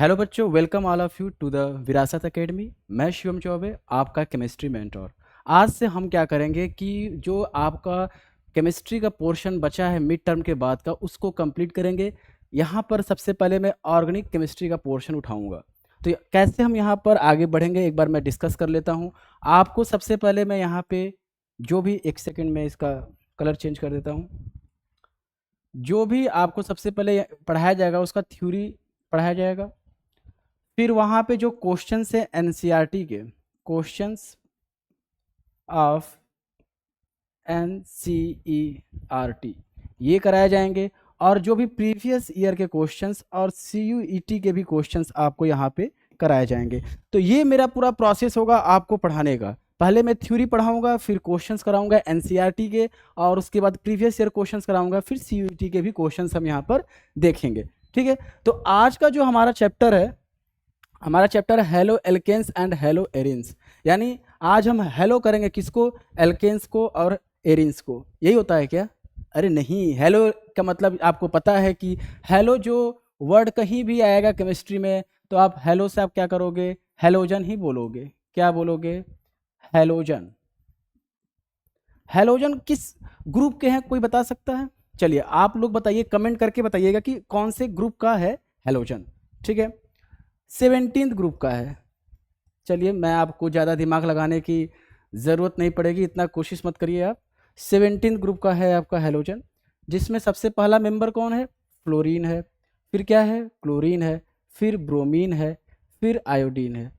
Hello बच्चों, welcome all of you to the Virasat academy. मैं शिवम चौबे, आपका केमिस्ट्री मेंटोर। आज से हम क्या करेंगे कि जो आपका केमिस्ट्री का पोर्शन बचा है मिड टर्म के बाद का, उसको कंप्लीट करेंगे। यहाँ पर सबसे पहले मैं ऑर्गेनिक केमिस्ट्री का पोर्शन उठाऊंगा। तो कैसे हम यहाँ पर आगे बढ़ेंगे, एक बार मैं डिस्कस कर लेता हूँ। आपको सबसे पहले मैं यहाँ पे जो भी, एक सेकेंड में इसका कलर चेंज कर देता हूँ। जो भी आपको सबसे पहले पढ़ाया जाएगा उसका थ्योरी पढ़ाया जाएगा। फिर वहाँ पे जो क्वेश्चंस है एनसीईआरटी के, क्वेश्चंस ऑफ एनसीईआरटी, ये कराए जाएंगे। और जो भी प्रीवियस ईयर के क्वेश्चंस और सीयूईटी के भी क्वेश्चंस आपको यहाँ पे कराए जाएंगे। तो ये मेरा पूरा प्रोसेस होगा आपको पढ़ाने का। पहले मैं थ्योरी पढ़ाऊंगा, फिर क्वेश्चंस कराऊंगा एनसीईआरटी के, और उसके बाद प्रीवियस ईयर क्वेश्चंस कराऊंगा, फिर सीयूईटी के भी क्वेश्चंस हम यहाँ पर देखेंगे। ठीक है, तो आज का जो हमारा चैप्टर है, हमारा chapter haloalkanes and haloarenes. यानी आज हम हेलो करेंगे किसको? एल्केन्स को और एरिन्स को। यही होता है क्या? अरे नहीं, हेलो का मतलब आपको पता है कि हेलो जो वर्ड कहीं भी आएगा केमिस्ट्री में, तो आप हेलो से आप क्या करोगे? हेलोजन ही बोलोगे। क्या बोलोगे? हेलोजन। हेलोजन किस ग्रुप के हैं, कोई बता सकता है? चलिए आप लोग बताइए, कमेंट करके बताइएगा कि कौन से ग्रुप का है हेलोजन। ठीक है, 17th ग्रुप का है। चलिए, मैं आपको ज़्यादा दिमाग लगाने की ज़रूरत नहीं पड़ेगी, इतना कोशिश मत करिए आप। 17th ग्रुप का है आपका हेलोजन, जिसमें सबसे पहला मेंबर कौन है? फ्लोरीन है। फिर क्या है? क्लोरीन है। फिर ब्रोमीन है। फिर आयोडीन है।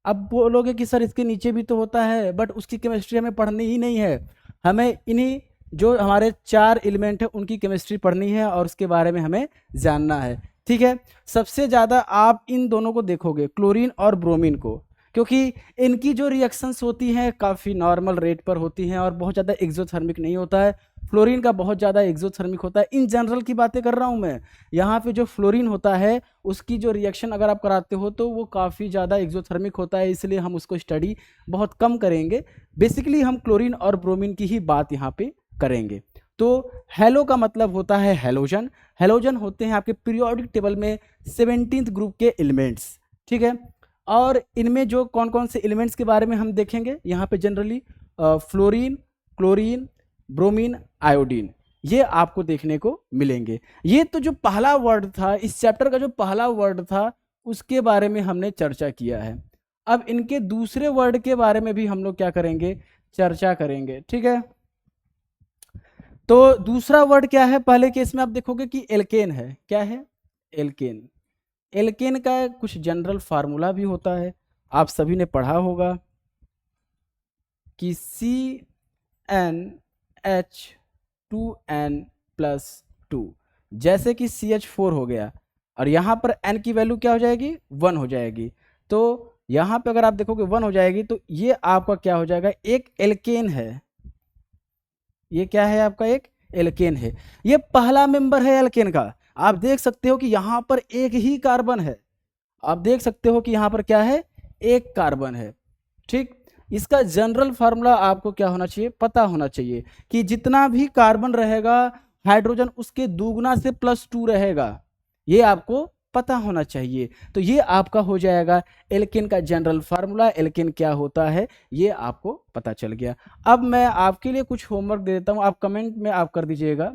अब बोलोगे कि सर इसके नीचे भी तो होता है, बट उसकी केमिस्ट्री हमें पढ़नी ही नहीं है। हमें इन्हीं जो हमारे 4 एलिमेंट है उनकी केमिस्ट्री पढ़नी है और उसके बारे में हमें जानना है। ठीक है, सबसे ज़्यादा आप इन दोनों को देखोगे, क्लोरीन और ब्रोमीन को, क्योंकि इनकी जो रिएक्शंस होती हैं काफ़ी नॉर्मल रेट पर होती हैं और बहुत ज़्यादा एक्सोथर्मिक नहीं होता है। फ्लोरीन का बहुत ज़्यादा एक्सोथर्मिक होता है। इन जनरल की बातें कर रहा हूँ मैं। यहाँ पे जो फ्लोरीन होता है उसकी जो रिएक्शन अगर आप कराते हो तो वो काफ़ी ज़्यादा एक्सोथर्मिक होता है, इसलिए हम उसको स्टडी बहुत कम करेंगे। बेसिकली हम क्लोरीन और ब्रोमीन की ही बात यहाँ पे करेंगे। तो हेलो का मतलब होता है हेलोजन। हेलोजन होते हैं आपके पीरियोडिक टेबल में 17th ग्रुप के एलिमेंट्स। ठीक है, और इनमें जो कौन कौन से एलिमेंट्स के बारे में हम देखेंगे यहाँ पे generally, fluorine, chlorine, bromine, iodine, ये आपको देखने को मिलेंगे। ये तो जो पहला वर्ड था, इस चैप्टर का जो पहला वर्ड था, उसके बारे में हमने चर्चा किया है। अब इनके दूसरे वर्ड के बारे में भी हम लोग क्या करेंगे? चर्चा करेंगे। ठीक है, तो दूसरा वर्ड क्या है? पहले केस में आप देखोगे कि एल्केन है। क्या है? एल्केन। एल्केन का कुछ जनरल फार्मूला भी होता है, आप सभी ने पढ़ा होगा कि CnH2n+2, जैसे कि CH4 हो गया और यहाँ पर N की वैल्यू क्या हो जाएगी? 1 हो जाएगी। तो यहाँ पे अगर आप देखोगे 1 हो जाएगी, तो ये आपका क्या हो जाएगा? एक एल्केन है। ये क्या है? आपका एक एल्केन है। ये पहला मेंबर है एल्केन का। आप देख सकते हो कि यहाँ पर एक ही कार्बन है। आप देख सकते हो कि यहाँ पर क्या है? एक कार्बन है। ठीक, इसका जनरल फार्मूला आपको क्या होना चाहिए? पता होना चाहिए कि जितना भी कार्बन रहेगा, हाइड्रोजन उसके दुगना से +2 रहेगा। ये आपको पता होना चाहिए। तो ये आपका हो जाएगा एल्केन का जनरल फार्मूला। एल्केन क्या होता है ये आपको पता चल गया। अब मैं आपके लिए कुछ होमवर्क दे देता हूँ, आप कमेंट में आप कर दीजिएगा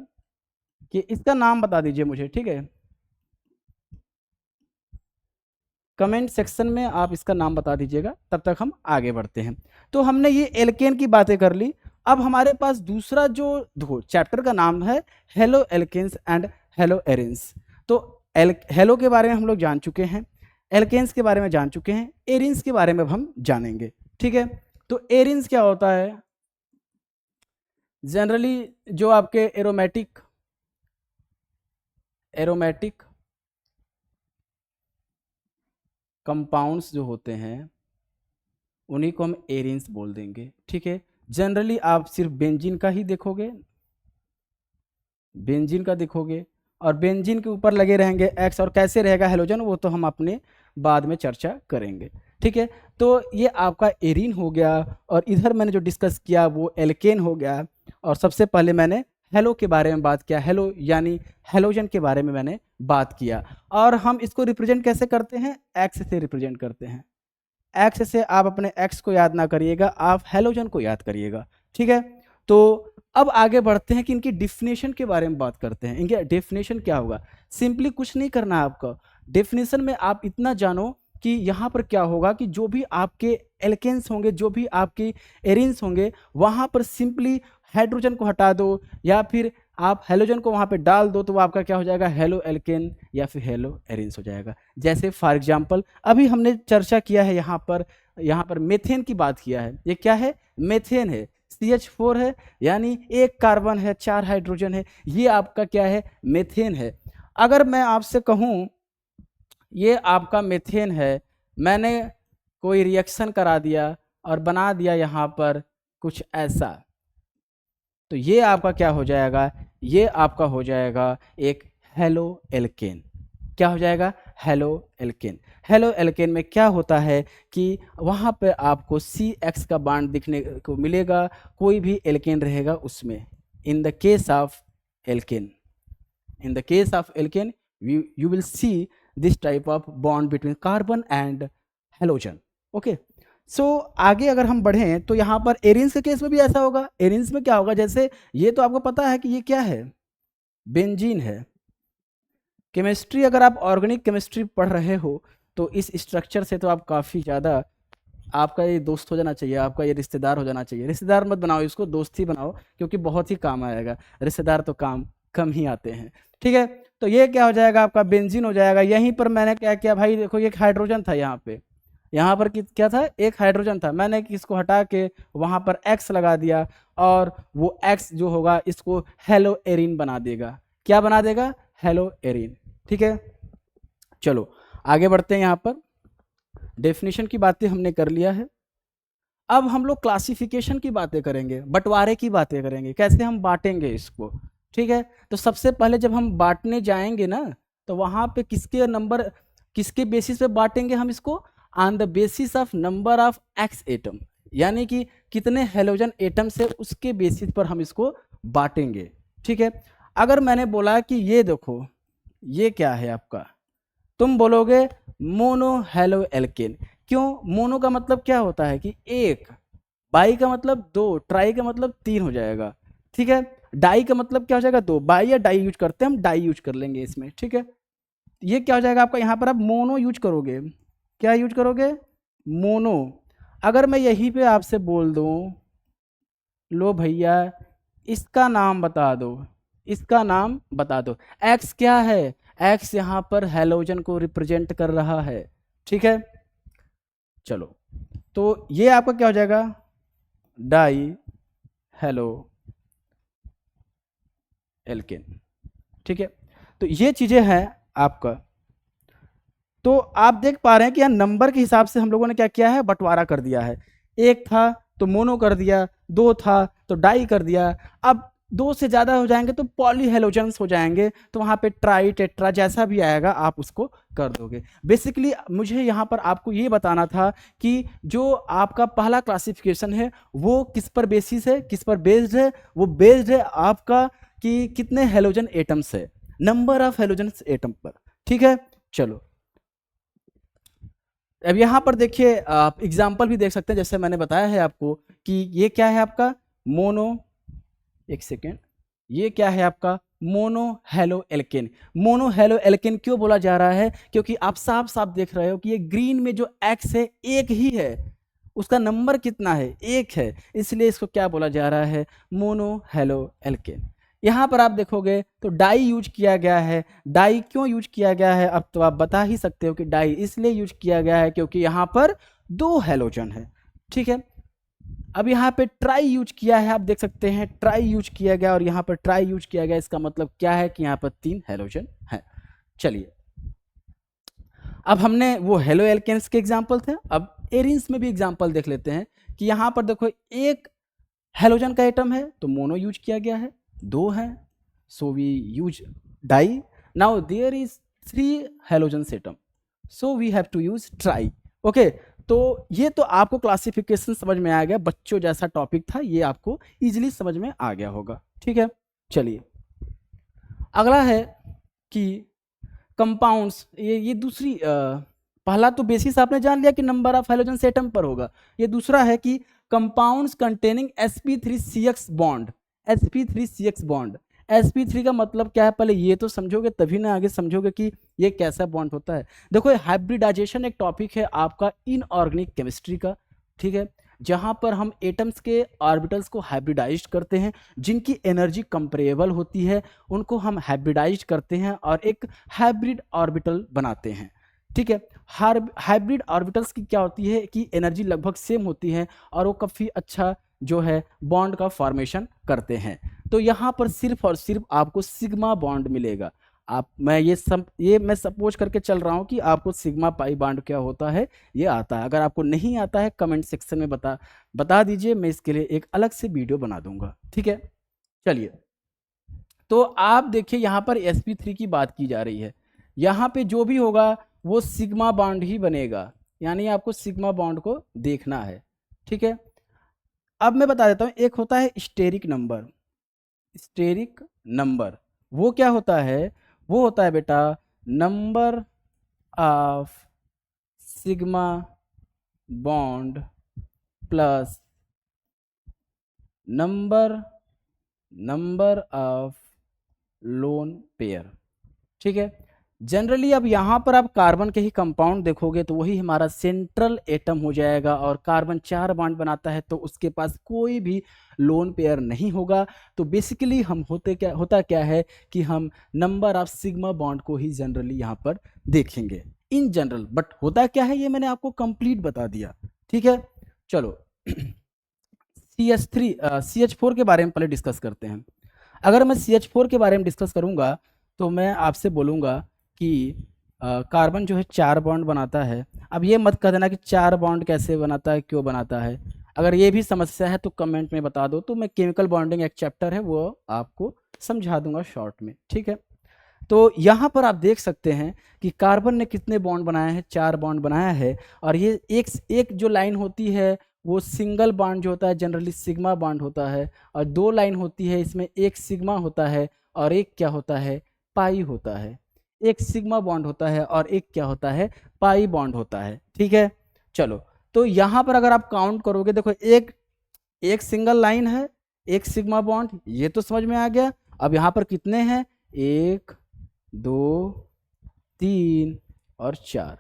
कि इसका नाम बता दीजिए मुझे। ठीक है, कमेंट सेक्शन में आप इसका नाम बता दीजिएगा, तब तक हम आगे बढ़ते हैं। तो हमने ये एल्केन की बातें कर ली। अब हमारे पास दूसरा जो देखो चैप्टर का नाम है haloalkanes and haloarenes. तो हेलो के बारे में हम लोग जान चुके हैं, एल्केन्स के बारे में जान चुके हैं, एरिन्स के बारे में अब हम जानेंगे। ठीक है, तो एरिन्स क्या होता है? जनरली जो आपके एरोमेटिक कंपाउंड्स जो होते हैं उन्हीं को हम एरिन्स बोल देंगे। ठीक है, जनरली आप सिर्फ बेंजीन का ही देखोगे, बेंजीन का देखोगे और बेंजीन के ऊपर लगे रहेंगे एक्स, और कैसे रहेगा हेलोजन वो तो हम अपने बाद में चर्चा करेंगे। ठीक है, तो ये आपका एरिन हो गया और इधर मैंने जो डिस्कस किया वो एल्केन हो गया, और सबसे पहले मैंने हेलो के बारे में बात किया, हेलो यानी हेलोजन के बारे में मैंने बात किया। और हम इसको रिप्रेजेंट कैसे करते हैं, एक्स से रिप्रेजेंट करते हैं। एक्स से आप अपने एक्स को याद ना करिएगा, आप हेलोजन को याद करिएगा, ठीक है। तो अब आगे बढ़ते हैं कि इनकी डिफिनेशन के बारे में बात करते हैं। इनके डिफिनेशन क्या होगा, सिंपली कुछ नहीं करना है आपका। डेफिनेशन में आप इतना जानो कि यहाँ पर क्या होगा कि जो भी आपके एल्केन्स होंगे, जो भी आपके एरिन्स होंगे, वहाँ पर सिंपली हाइड्रोजन को हटा दो या फिर आप हेलोजन को वहाँ पे डाल दो, तो वो आपका क्या हो जाएगा, हेलो एल्केन या फिर हेलो एरिन्स हो जाएगा। जैसे फॉर एग्जांपल अभी हमने चर्चा किया है यहाँ पर मेथेन की बात किया है। ये क्या है, मेथेन है, CH4 है, यानी एक कार्बन है, 4 हाइड्रोजन है, ये आपका क्या है, मेथेन है। अगर मैं आपसे कहूँ ये आपका मेथेन है, मैंने कोई रिएक्शन करा दिया और बना दिया यहाँ पर कुछ ऐसा, तो ये आपका क्या हो जाएगा, ये आपका हो जाएगा एक हेलो एल्केन। क्या हो जाएगा, हेलो एल्केन। हेलो एल्केन में क्या होता है कि वहाँ पे आपको CX का बॉन्ड दिखने को मिलेगा, कोई भी एल्केन रहेगा उसमें। In the case of alkene, you will see this type of bond between carbon and halogen. Okay, so आगे अगर हम बढ़ें तो यहाँ पर एरिन्स के केस में भी ऐसा होगा। एरिन्स में क्या होगा, जैसे ये तो आपको पता है कि ये क्या है, बेंजीन है। केमिस्ट्री अगर आप ऑर्गेनिक केमिस्ट्री पढ़ रहे हो तो इस स्ट्रक्चर से तो आप काफ़ी ज़्यादा, आपका ये दोस्त हो जाना चाहिए, आपका ये रिश्तेदार हो जाना चाहिए। रिश्तेदार मत बनाओ इसको, दोस्त ही बनाओ, क्योंकि बहुत ही काम आएगा। रिश्तेदार तो काम कम ही आते हैं, ठीक है। तो ये क्या हो जाएगा, आपका बेंजीन हो जाएगा। यहीं पर मैंने क्या किया भाई, देखो ये एक हाइड्रोजन था, यहाँ पर क्या था, एक हाइड्रोजन था, मैंने इसको हटा के वहाँ पर X लगा दिया और वो X जो होगा इसको हेलो एरिन बना देगा। क्या बना देगा, हेलो एरिन, ठीक है। चलो आगे बढ़ते हैं। यहाँ पर डेफिनेशन की बातें हमने कर लिया है। अब हम लोग क्लासिफिकेशन की बातें करेंगे, बंटवारे की बातें करेंगे, कैसे हम बांटेंगे इसको, ठीक है। तो सबसे पहले जब हम बांटने जाएंगे ना, तो वहाँ पे किसके बेसिस पे बांटेंगे हम इसको, on the basis of number of x atom, यानी कि कितने हेलोजन एटम से, उसके बेसिस पर हम इसको बांटेंगे, ठीक है। अगर मैंने बोला कि ये देखो ये क्या है आपका, तुम बोलोगे मोनो हेलो एल्केन। क्यों, मोनो का मतलब क्या होता है कि एक, बाई का मतलब दो, ट्राई का मतलब 3 हो जाएगा, ठीक है। डाई का मतलब क्या हो जाएगा, 2। बाई या डाई यूज करते हैं, हम डाई यूज कर लेंगे इसमें, ठीक है। ये क्या हो जाएगा आपका, यहाँ पर आप मोनो यूज करोगे। क्या यूज करोगे, मोनो। अगर मैं यहीं पे आपसे बोल दूं, लो भैया इसका नाम बता दो, इसका नाम बता दो, एक्स क्या है, एक्स यहाँ पर हेलोजन को रिप्रेजेंट कर रहा है, ठीक है। चलो तो ये आपका क्या हो जाएगा, डाई हेलो एल्केन, ठीक है। तो ये चीजें हैं आपका। तो आप देख पा रहे हैं कि यहाँ नंबर के हिसाब से हम लोगों ने क्या किया है, बंटवारा कर दिया है। एक था तो मोनो कर दिया, 2 था तो डाई कर दिया। अब 2 से ज़्यादा हो जाएंगे तो पॉलीहेलोजेंस हो जाएंगे, तो वहाँ पे ट्राई, टेट्रा जैसा भी आएगा आप उसको कर दोगे। बेसिकली मुझे यहाँ पर आपको ये बताना था कि जो आपका पहला क्लासिफिकेशन है वो किस पर बेसिस है, किस पर बेस्ड है, वो बेस्ड है आपका कि कितने हेलोजन एटम्स है, नंबर ऑफ हेलोजन एटम पर, ठीक है। चलो अब यहाँ पर देखिए, आप एग्जाम्पल भी देख सकते हैं, जैसे मैंने बताया है आपको कि ये क्या है आपका मोनो, एक सेकेंड, ये क्या है आपका mono halo alkane. Mono halo alkane क्यों बोला जा रहा है, क्योंकि आप साफ साफ देख रहे हो कि ये ग्रीन में जो एक्स है एक ही है, उसका नंबर कितना है, 1 है, इसलिए इसको क्या बोला जा रहा है, मोनो हेलो एल्केन। यहाँ पर आप देखोगे तो डाई यूज किया गया है। डाई क्यों यूज किया गया है, अब तो आप बता ही सकते हो कि डाई इसलिए यूज किया गया है क्योंकि यहाँ पर 2 हेलोजन है, ठीक है। अब यहाँ पे ट्राई यूज किया है, आप देख सकते हैं ट्राई यूज किया गया और यहाँ पर ट्राई यूज किया गया, इसका मतलब क्या है कि यहाँ पर 3 हेलोजन है। चलिए अब हमने वो हेलो एल्केन्स के एग्जाम्पल थे, अब एरिन्स में भी एग्जाम्पल देख लेते हैं कि यहाँ पर देखो एक हेलोजन का एटम है तो मोनो यूज किया गया है, 2 है so we use di. Now there is 3 halogen atom so we have to use tri, okay. तो ये तो आपको क्लासिफिकेशन समझ में आ गया, बच्चों जैसा टॉपिक था, ये आपको इजीली समझ में आ गया होगा, ठीक है। चलिए अगला है कि कंपाउंड्स, ये दूसरी पहला तो बेसिस आपने जान लिया कि नंबर ऑफ हाइड्रोजन एटम पर होगा। ये दूसरा है कि compounds containing sp3cx bond. sp3cx bond, sp3 का मतलब क्या है पहले ये तो समझोगे तभी ना आगे समझोगे कि ये कैसा बॉन्ड होता है। देखो हाइब्रिडाइजेशन एक टॉपिक है आपका इनऑर्गेनिक केमिस्ट्री का, ठीक है, जहां पर हम एटम्स के ऑर्बिटल्स को हाइब्रिडाइज करते हैं, जिनकी एनर्जी कंपेरेबल होती है उनको हम हाइब्रिडाइज करते हैं और एक हाइब्रिड ऑर्बिटल बनाते हैं, ठीक है। हाइब्रिड ऑर्बिटल्स की क्या होती है कि एनर्जी लगभग सेम होती है और वो काफ़ी अच्छा जो है बॉन्ड का फॉर्मेशन करते हैं। तो यहाँ पर सिर्फ और सिर्फ आपको सिग्मा बॉन्ड मिलेगा। आप मैं सपोज करके चल रहा हूँ कि आपको सिग्मा पाई बॉन्ड क्या होता है ये आता है। अगर आपको नहीं आता है कमेंट सेक्शन में बता दीजिए, मैं इसके लिए एक अलग से वीडियो बना दूंगा, ठीक है। चलिए तो आप देखिए यहाँ पर sp3 की बात की जा रही है, यहाँ पे जो भी होगा वो सिग्मा बॉन्ड ही बनेगा, यानी आपको सिग्मा बॉन्ड को देखना है, ठीक है। अब मैं बता देता हूँ, एक होता है स्टेरिक नंबर। स्टेरिक नंबर वो क्या होता है, वो होता है बेटा number of sigma bond plus number of lone pair, ठीक है। जनरली अब यहाँ पर आप कार्बन के ही कंपाउंड देखोगे तो वही हमारा सेंट्रल एटम हो जाएगा, और कार्बन 4 बॉन्ड बनाता है तो उसके पास कोई भी लोन पेयर नहीं होगा। तो बेसिकली हम होता क्या है कि हम नंबर ऑफ सिग्मा बॉन्ड को ही जनरली यहाँ पर देखेंगे इन जनरल, बट होता क्या है ये मैंने आपको कंप्लीट बता दिया, ठीक है। चलो CH4 के बारे में पहले डिस्कस करते हैं। अगर मैं CH4 के बारे में डिस्कस करूंगा तो मैं आपसे बोलूँगा कि कार्बन जो है 4 बॉन्ड बनाता है। अब ये मत कह देना कि 4 बॉन्ड कैसे बनाता है, क्यों बनाता है, अगर ये भी समस्या है तो कमेंट में बता दो, तो मैं केमिकल बॉन्डिंग एक चैप्टर है वो आपको समझा दूंगा शॉर्ट में, ठीक है। तो यहाँ पर आप देख सकते हैं कि कार्बन ने कितने बॉन्ड बनाए हैं, 4 बॉन्ड बनाया है। और ये एक जो लाइन होती है वो सिंगल बॉन्ड जो होता है जनरली सिग्मा बॉन्ड होता है, और 2 लाइन होती है इसमें एक सिग्मा होता है और एक क्या होता है पाई होता है। एक सिग्मा बॉन्ड होता है और एक क्या होता है पाई बॉन्ड होता है, ठीक है। चलो तो यहाँ पर अगर आप काउंट करोगे देखो एक सिंगल लाइन है, एक सिग्मा बॉन्ड, ये तो समझ में आ गया। अब यहाँ पर कितने हैं, 1 2 3 और 4,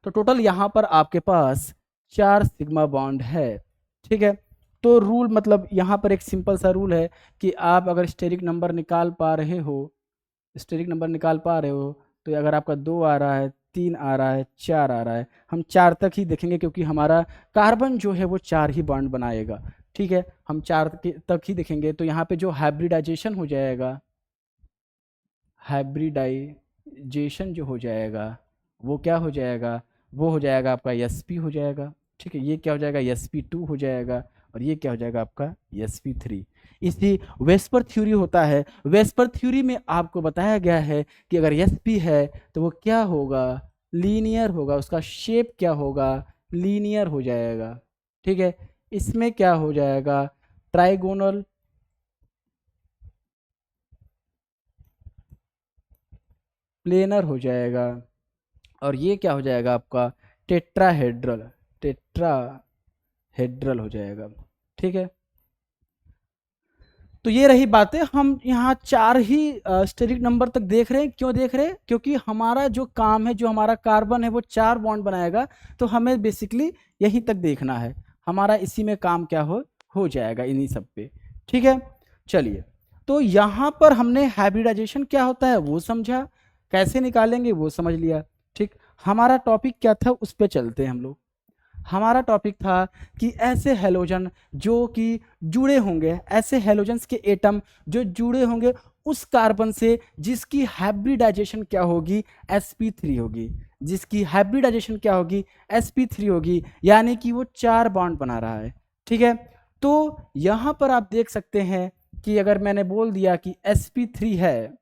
तो टोटल यहाँ पर आपके पास 4 सिग्मा बॉन्ड है, ठीक है। तो रूल मतलब यहाँ पर एक सिंपल सा रूल है कि आप अगर स्टेरिक नंबर निकाल पा रहे हो, तो अगर आपका 2 आ रहा है, 3 आ रहा है, 4 आ रहा है, हम 4 तक ही देखेंगे क्योंकि हमारा कार्बन जो है वो 4 ही बॉन्ड बनाएगा, ठीक है। हम 4 तक ही देखेंगे। तो यहाँ पे जो हाइब्रिडाइजेशन हो जाएगा, हाइब्रिडाइजेशन जो हो जाएगा वो क्या हो जाएगा, वो हो जाएगा आपका sp हो जाएगा, ठीक है। ये क्या हो जाएगा sp2 हो जाएगा, और ये क्या हो जाएगा आपका sp3। इसी वेस्पर थ्योरी होता है, वेस्पर थ्योरी में आपको बताया गया है कि अगर sp है तो वो क्या होगा, लीनियर होगा, उसका शेप क्या होगा, लीनियर हो जाएगा, ठीक है। इसमें क्या हो जाएगा, ट्राइगोनल, प्लेनर हो जाएगा, और ये क्या हो जाएगा आपका टेट्राहेड्रल हो जाएगा, ठीक है। तो ये रही बातें, हम यहाँ 4 ही स्टेरिक नंबर तक देख रहे हैं। क्यों देख रहे हैं, क्योंकि हमारा जो काम है, जो हमारा कार्बन है वो 4 बॉन्ड बनाएगा, तो हमें बेसिकली यहीं तक देखना है, हमारा इसी में काम क्या हो जाएगा इन्हीं सब पे, ठीक है। चलिए तो यहाँ पर हमने हाइब्रिडाइजेशन क्या होता है वो समझा, कैसे निकालेंगे वो समझ लिया, ठीक। हमारा टॉपिक क्या था उस पर चलते हैं हम लोग। हमारा टॉपिक था कि ऐसे हैलोजन जो कि जुड़े होंगे, ऐसे हैलोजन्स के एटम जो जुड़े होंगे उस कार्बन से जिसकी हाइब्रिडाइजेशन क्या होगी, sp3 होगी, जिसकी हाइब्रिडाइजेशन क्या होगी, sp3 होगी, यानी कि वो 4 बॉन्ड बना रहा है, ठीक है। तो यहाँ पर आप देख सकते हैं कि अगर मैंने बोल दिया कि sp3 है,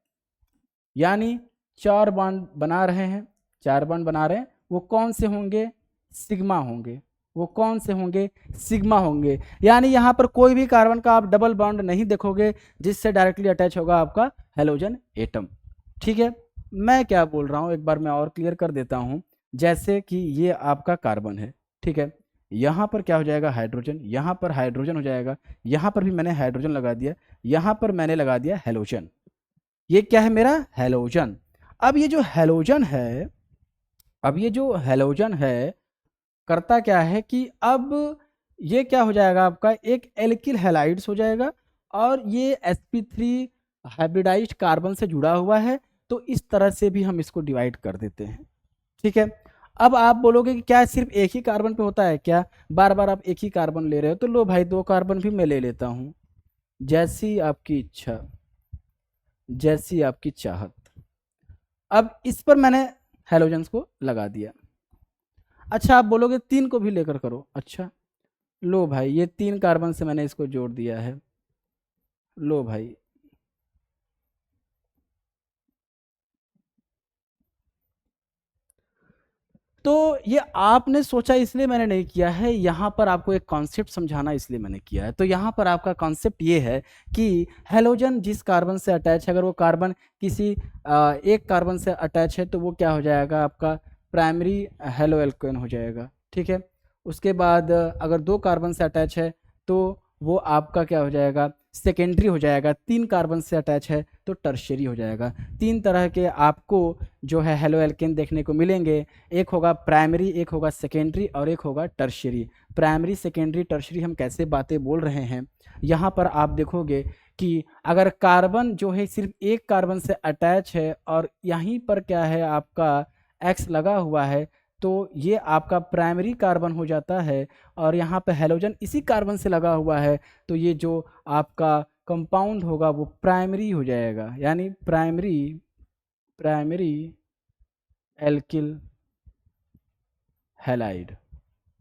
यानी 4 बॉन्ड बना रहे हैं, 4 बॉन्ड बना रहे हैं, वो कौन से होंगे, सिग्मा होंगे, वो कौन से होंगे, सिग्मा होंगे। यानी यहाँ पर कोई भी कार्बन का आप डबल बॉन्ड नहीं देखोगे जिससे डायरेक्टली अटैच होगा आपका हैलोजन एटम। ठीक है, मैं क्या बोल रहा हूँ एक बार मैं और क्लियर कर देता हूँ। जैसे कि ये आपका कार्बन है, ठीक है, यहाँ पर क्या हो जाएगा हाइड्रोजन, यहाँ पर हाइड्रोजन हो जाएगा, यहाँ पर भी मैंने हाइड्रोजन लगा दिया, यहाँ पर मैंने लगा दिया हैलोजन। ये क्या है मेरा हैलोजन। अब ये जो हैलोजन है, अब ये जो हैलोजन है करता क्या है कि अब ये क्या हो जाएगा आपका एक एल्किल हैलाइड्स हो जाएगा और ये sp3 हाइब्रिडाइज्ड कार्बन से जुड़ा हुआ है। तो इस तरह से भी हम इसको डिवाइड कर देते हैं। ठीक है, अब आप बोलोगे कि क्या सिर्फ एक ही कार्बन पे होता है क्या, बार बार आप एक ही कार्बन ले रहे हो, तो लो भाई 2 कार्बन भी मैं ले लेता हूँ, जैसी आपकी इच्छा, जैसी आपकी चाहत। अब इस पर मैंने हैलोजन्स को लगा दिया। अच्छा आप बोलोगे 3 को भी लेकर करो, अच्छा लो भाई ये 3 कार्बन से मैंने इसको जोड़ दिया है, लो भाई तो ये आपने सोचा इसलिए मैंने नहीं किया है, यहाँ पर आपको एक कॉन्सेप्ट समझाना इसलिए मैंने किया है। तो यहाँ पर आपका कॉन्सेप्ट ये है कि हैलोजन जिस कार्बन से अटैच है, अगर वो कार्बन किसी एक कार्बन से अटैच है तो वो क्या हो जाएगा आपका प्राइमरी हेलो एल्केन हो जाएगा। ठीक है, उसके बाद अगर 2 कार्बन से अटैच है तो वो आपका क्या हो जाएगा सेकेंडरी हो जाएगा, 3 कार्बन से अटैच है तो टर्शियरी हो जाएगा। 3 तरह के आपको जो है हेलो एल्केन देखने को मिलेंगे, एक होगा प्राइमरी, एक होगा सेकेंडरी और एक होगा टर्शियरी। प्राइमरी सेकेंडरी टर्शियरी हम कैसे बातें बोल रहे हैं, यहाँ पर आप देखोगे कि अगर कार्बन जो है सिर्फ एक कार्बन से अटैच है और यहीं पर क्या है आपका एक्स लगा हुआ है तो ये आपका प्राइमरी कार्बन हो जाता है, और यहाँ पे हैलोजन इसी कार्बन से लगा हुआ है तो ये जो आपका कंपाउंड होगा वो प्राइमरी हो जाएगा, यानी प्राइमरी एल्किल हैलाइड।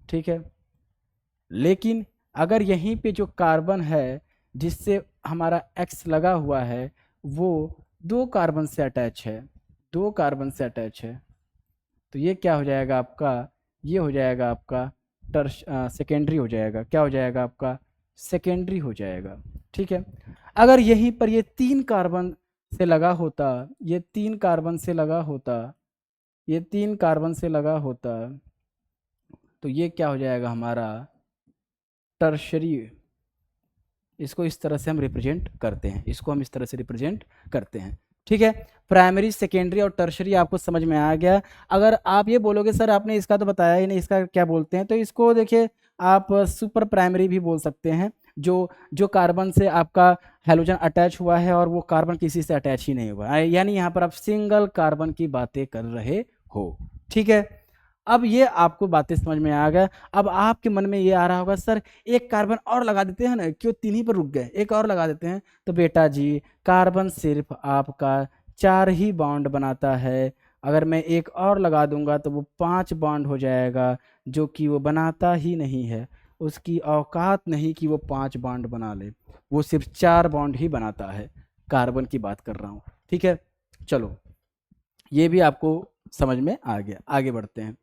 ठीक है, लेकिन अगर यहीं पे जो कार्बन है जिससे हमारा एक्स लगा हुआ है वो 2 कार्बन से अटैच है, 2 कार्बन से अटैच है, तो ये क्या हो जाएगा आपका, ये हो जाएगा आपका सेकेंडरी हो जाएगा, क्या हो जाएगा आपका सेकेंडरी हो जाएगा। ठीक है, अगर यहीं पर ये 3 कार्बन से लगा होता, ये 3 कार्बन से लगा होता, ये 3 कार्बन से लगा होता तो ये क्या हो जाएगा हमारा टर्शरी। इसको इस तरह से हम रिप्रेजेंट करते हैं, इसको हम इस तरह से रिप्रेजेंट करते हैं। ठीक है, प्राइमरी सेकेंडरी और टर्शरी आपको समझ में आ गया। अगर आप ये बोलोगे सर आपने इसका तो बताया ही नहीं, इसका क्या बोलते हैं, तो इसको देखिए आप सुपर प्राइमरी भी बोल सकते हैं। जो कार्बन से आपका हैलोजन अटैच हुआ है और वो कार्बन किसी से अटैच ही नहीं हुआ, यानी यहाँ पर आप सिंगल कार्बन की बातें कर रहे हो। ठीक है, अब ये आपको बातें समझ में आ गया। अब आपके मन में ये आ रहा होगा सर एक कार्बन और लगा देते हैं ना, क्यों 3 ही पर रुक गए, एक और लगा देते हैं। तो बेटा जी कार्बन सिर्फ आपका 4 ही बॉन्ड बनाता है, अगर मैं एक और लगा दूंगा तो वो 5 बॉन्ड हो जाएगा, जो कि वो बनाता ही नहीं है, उसकी औकात नहीं कि वो 5 बॉन्ड बना ले, वो सिर्फ 4 बॉन्ड ही बनाता है। कार्बन की बात कर रहा हूँ। ठीक है, चलो ये भी आपको समझ में आ गया, आगे बढ़ते हैं।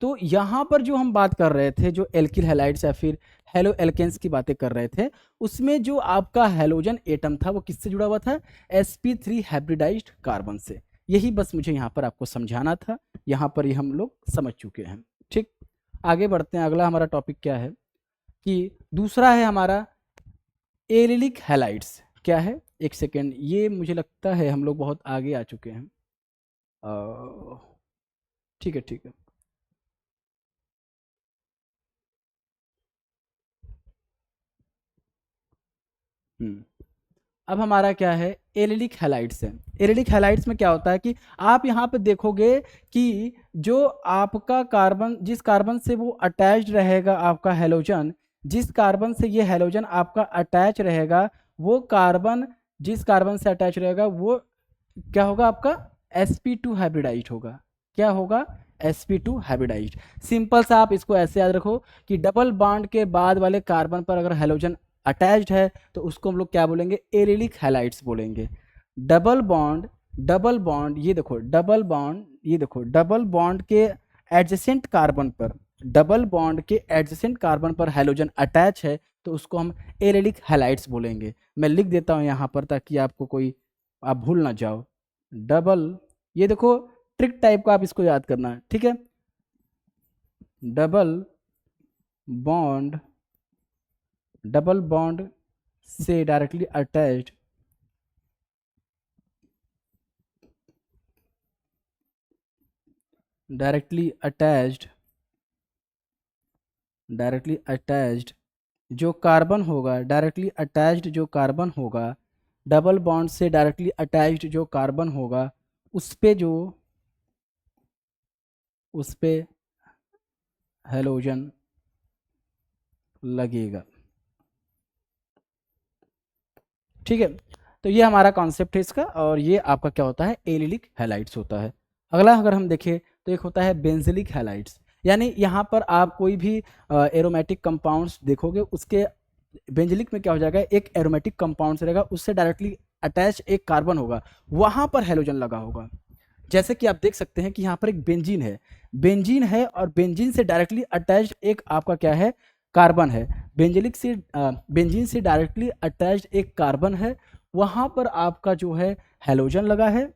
तो यहाँ पर जो हम बात कर रहे थे, जो एल्किल हैलाइड्स या फिर हेलो एल्केन्स की बातें कर रहे थे, उसमें जो आपका हैलोजन एटम था वो किससे जुड़ा हुआ था, sp3 हाइब्रिडाइज्ड कार्बन से। यही बस मुझे यहाँ पर आपको समझाना था, यहाँ पर ही हम लोग समझ चुके हैं। ठीक, आगे बढ़ते हैं। अगला हमारा टॉपिक क्या है कि दूसरा है हमारा एलिलिक हैलाइड्स। क्या है, एक सेकेंड, ये मुझे लगता है हम लोग बहुत आगे आ चुके हैं। ठीक है ठीक है, अब हमारा क्या है एलिलिक हैलाइड्स है। एलिलिक हैलाइड्स में क्या होता है कि आप यहाँ पे देखोगे कि जो आपका कार्बन, जिस कार्बन से वो अटैच्ड रहेगा आपका हैलोजन, जिस कार्बन से ये हैलोजन आपका अटैच रहेगा, वो कार्बन जिस कार्बन से अटैच रहेगा वो क्या होगा आपका sp2 हाइब्रिडाइज्ड होगा। क्या होगा sp2 हाइब्रिडाइज्ड। सिंपल सा आप इसको ऐसे याद रखो कि डबल बॉन्ड के बाद वाले कार्बन पर अगर हैलोजन अटैच्ड है तो उसको हम लोग क्या बोलेंगे, एलिलिक हैलाइड्स बोलेंगे। डबल बॉन्ड ये देखो डबल बॉन्ड, ये देखो डबल बॉन्ड के एडजेसेंट कार्बन पर, डबल बॉन्ड के एडजेसेंट कार्बन पर हैलोजन अटैच है तो उसको हम एलिलिक हैलाइड्स बोलेंगे। मैं लिख देता हूँ यहाँ पर ताकि आपको कोई आप भूल ना जाओ। डबल, ये देखो ट्रिक टाइप का आप इसको याद करना है, ठीक है। डबल बॉन्ड से डायरेक्टली अटैच्ड डायरेक्टली अटैच्ड जो कार्बन होगा, डबल बॉन्ड से डायरेक्टली अटैच्ड जो कार्बन होगा उस पे हैलोजन लगेगा, ठीक है। तो ये हमारा कॉन्सेप्ट है इसका, और ये आपका क्या होता है, एलिलिक हैलाइड्स होता है। अगला अगर हम देखें तो एक होता है बेंजिलिक हैलाइड्स, यानी यहाँ पर आप कोई भी एरोमेटिक कंपाउंड्स देखोगे उसके बेंजिलिक में क्या हो जाएगा, एक एरोमेटिक कंपाउंड रहेगा, उससे डायरेक्टली अटैच एक कार्बन होगा, वहाँ पर हैलोजन लगा होगा। जैसे कि आप देख सकते हैं कि यहाँ पर एक बेंजीन है और बेंजीन से डायरेक्टली अटैच्ड एक आपका क्या है, कार्बन है। बेंजीन से डायरेक्टली अटैच्ड एक कार्बन है, वहाँ पर आपका जो है हैलोजन लगा है,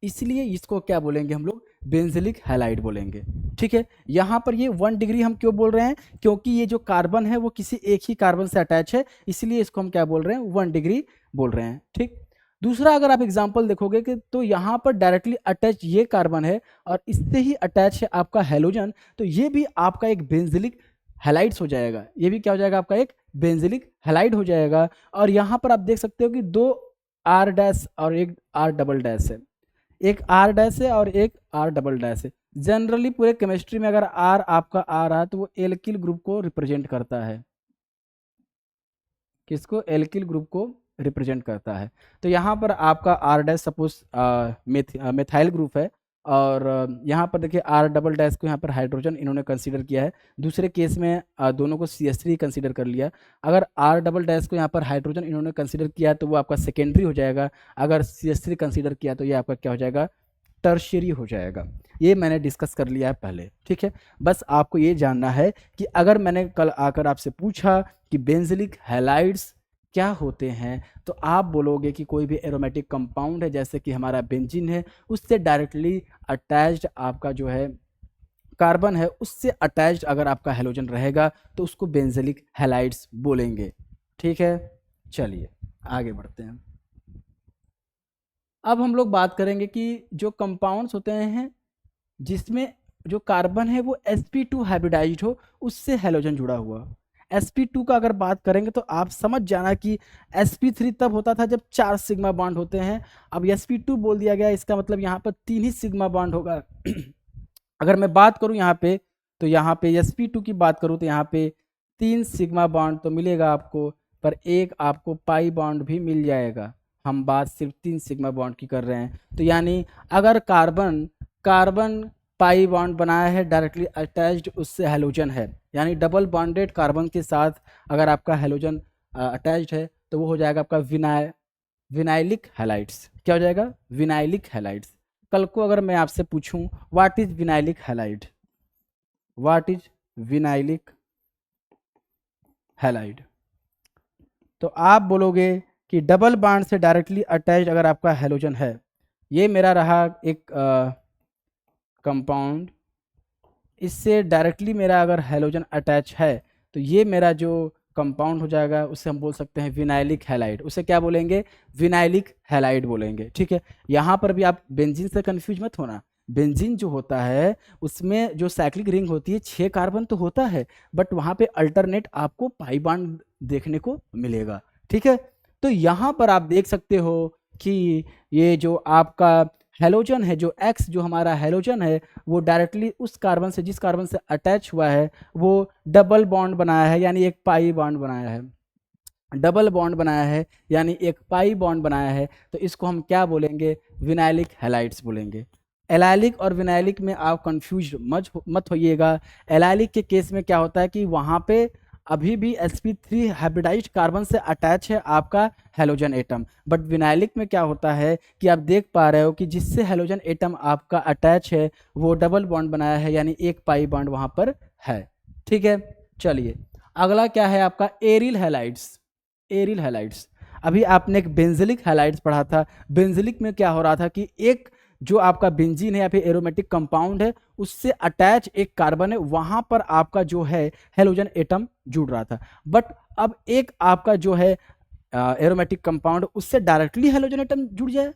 इसलिए इसको क्या बोलेंगे हम लोग, बेंजिलिक हैलाइड बोलेंगे, ठीक है। यहाँ पर ये 1 डिग्री हम क्यों बोल रहे हैं, क्योंकि ये जो कार्बन है वो किसी एक ही कार्बन से अटैच है, इसलिए इसको हम क्या बोल रहे हैं, 1 डिग्री बोल रहे हैं, ठीक। दूसरा अगर आप एग्जाम्पल देखोगे कि तो यहाँ पर डायरेक्टली अटैच ये कार्बन है और इससे ही अटैच है आपका हैलोजन, तो ये भी आपका एक बेंजिलिक हैलाइड्स हो जाएगा, ये भी क्या हो जाएगा, आपका एक बेंजिलिक हैलाइड हो जाएगा। और यहाँ पर आप देख सकते हो कि 2 R डैश और एक R डबल डैश है, एक R डैश है और एक R डबल डैश है। जनरली पूरे केमिस्ट्री में अगर R आपका आ रहा है तो वो एल्किल ग्रुप को रिप्रेजेंट करता है, किसको, एल्किल ग्रुप को रिप्रेजेंट करता है। तो यहाँ पर आपका R dash suppose methyl group है, और यहाँ पर देखिए R डबल डैश को यहाँ पर हाइड्रोजन इन्होंने कंसीडर किया है, दूसरे केस में दोनों को CH3 कंसीडर कर लिया। अगर R डबल डैश को यहाँ पर हाइड्रोजन इन्होंने कंसीडर किया तो वो आपका सेकेंडरी हो जाएगा, अगर CH3 कंसीडर किया तो ये आपका क्या हो जाएगा, टर्शियरी हो जाएगा। ये मैंने डिस्कस कर लिया है पहले, ठीक है। बस आपको ये जानना है कि अगर मैंने कल आकर आपसे पूछा कि बेंजिलिक हैलाइड्स क्या होते हैं, तो आप बोलोगे कि कोई भी एरोमेटिक कंपाउंड है जैसे कि हमारा बेंजीन है, उससे डायरेक्टली अटैच्ड आपका जो है कार्बन है, उससे अटैच्ड अगर आपका हैलोजन रहेगा तो उसको बेंजिलिक हैलाइड्स बोलेंगे, ठीक है। चलिए आगे बढ़ते हैं। अब हम लोग बात करेंगे कि जो कंपाउंड्स होते हैं जिसमें जो कार्बन है वो sp2 हाइब्रिडाइज्ड हो, उससे हैलोजन जुड़ा हुआ। sp2 का अगर बात करेंगे तो आप समझ जाना कि sp3 तब होता था जब 4 सिग्मा बॉन्ड होते हैं, अब sp2 बोल दिया गया, इसका मतलब यहाँ पर 3 ही सिग्मा बॉन्ड होगा। अगर मैं बात करूँ यहाँ पे, तो यहाँ पे sp2 की बात करूँ तो यहाँ पे 3 सिग्मा बॉन्ड तो मिलेगा आपको, पर एक आपको पाई बॉन्ड भी मिल जाएगा। हम बात सिर्फ 3 सिग्मा बॉन्ड की कर रहे हैं, तो यानी अगर कार्बन पाई बॉन्ड बनाया है डायरेक्टली अटैच्ड, उससे हैलोजन है, यानी डबल बॉन्डेड कार्बन के साथ अगर आपका हैलोजन अटैच्ड है तो वो हो जाएगा आपका विनाइलिक हैलाइड्स। क्या हो जाएगा, विनाइलिक हैलाइड्स। कल को अगर मैं आपसे पूछूं what is vinylic halide, what is vinylic halide, तो आप बोलोगे कि डबल बॉन्ड से डायरेक्टली अटैच्ड अगर आपका हैलोजन है, ये मेरा रहा एक कंपाउंड, इससे डायरेक्टली मेरा अगर हैलोजन अटैच है तो ये मेरा जो कंपाउंड हो जाएगा उसे हम बोल सकते हैं विनाइलिक हैलाइड। उसे क्या बोलेंगे, विनाइलिक हैलाइड बोलेंगे, ठीक है। यहाँ पर भी आप बेंजीन से कंफ्यूज मत होना, बेंजीन जो होता है उसमें जो साइक्लिक रिंग होती है 6 कार्बन तो होता है, बट वहाँ पे अल्टरनेट आपको पाई बॉन्ड देखने को मिलेगा, ठीक है। तो यहाँ पर आप देख सकते हो कि ये जो आपका हैलोजन है, जो X जो हमारा हैलोजन है वो डायरेक्टली उस कार्बन से, जिस कार्बन से अटैच हुआ है वो डबल बॉन्ड बनाया है, यानी एक पाई बॉन्ड बनाया है, डबल बॉन्ड बनाया है यानी एक पाई बॉन्ड बनाया है, तो इसको हम क्या बोलेंगे, विनाइलिक हैलाइड्स बोलेंगे। एलाइलिक और विनाइलिक में आप कंफ्यूज मत होइएगा। एलाइलिक के केस में क्या होता है कि वहाँ पे अभी भी sp3 हाइब्रिडाइज्ड कार्बन से अटैच है आपका हैलोजन एटम, बट विनाइलिक में क्या होता है कि आप देख पा रहे हो कि जिससे हैलोजन एटम आपका अटैच है वो डबल बॉन्ड बनाया है, यानी एक पाई बॉन्ड वहाँ पर है। ठीक है, चलिए अगला क्या है आपका एरिल हैलाइड्स। एरिल हैलाइड्स, अभी आपने एक बेंजिलिक हैलाइड्स पढ़ा था। बेंजिलिक में क्या हो रहा था कि एक जो आपका बेंजीन है या फिर एरोमेटिक कंपाउंड है उससे अटैच एक कार्बन है, वहां पर आपका जो है हेलोजन एटम जुड़ रहा था। बट अब एक आपका जो है एरोमेटिक कंपाउंड उससे डायरेक्टली हेलोजन एटम जुड़ जाए,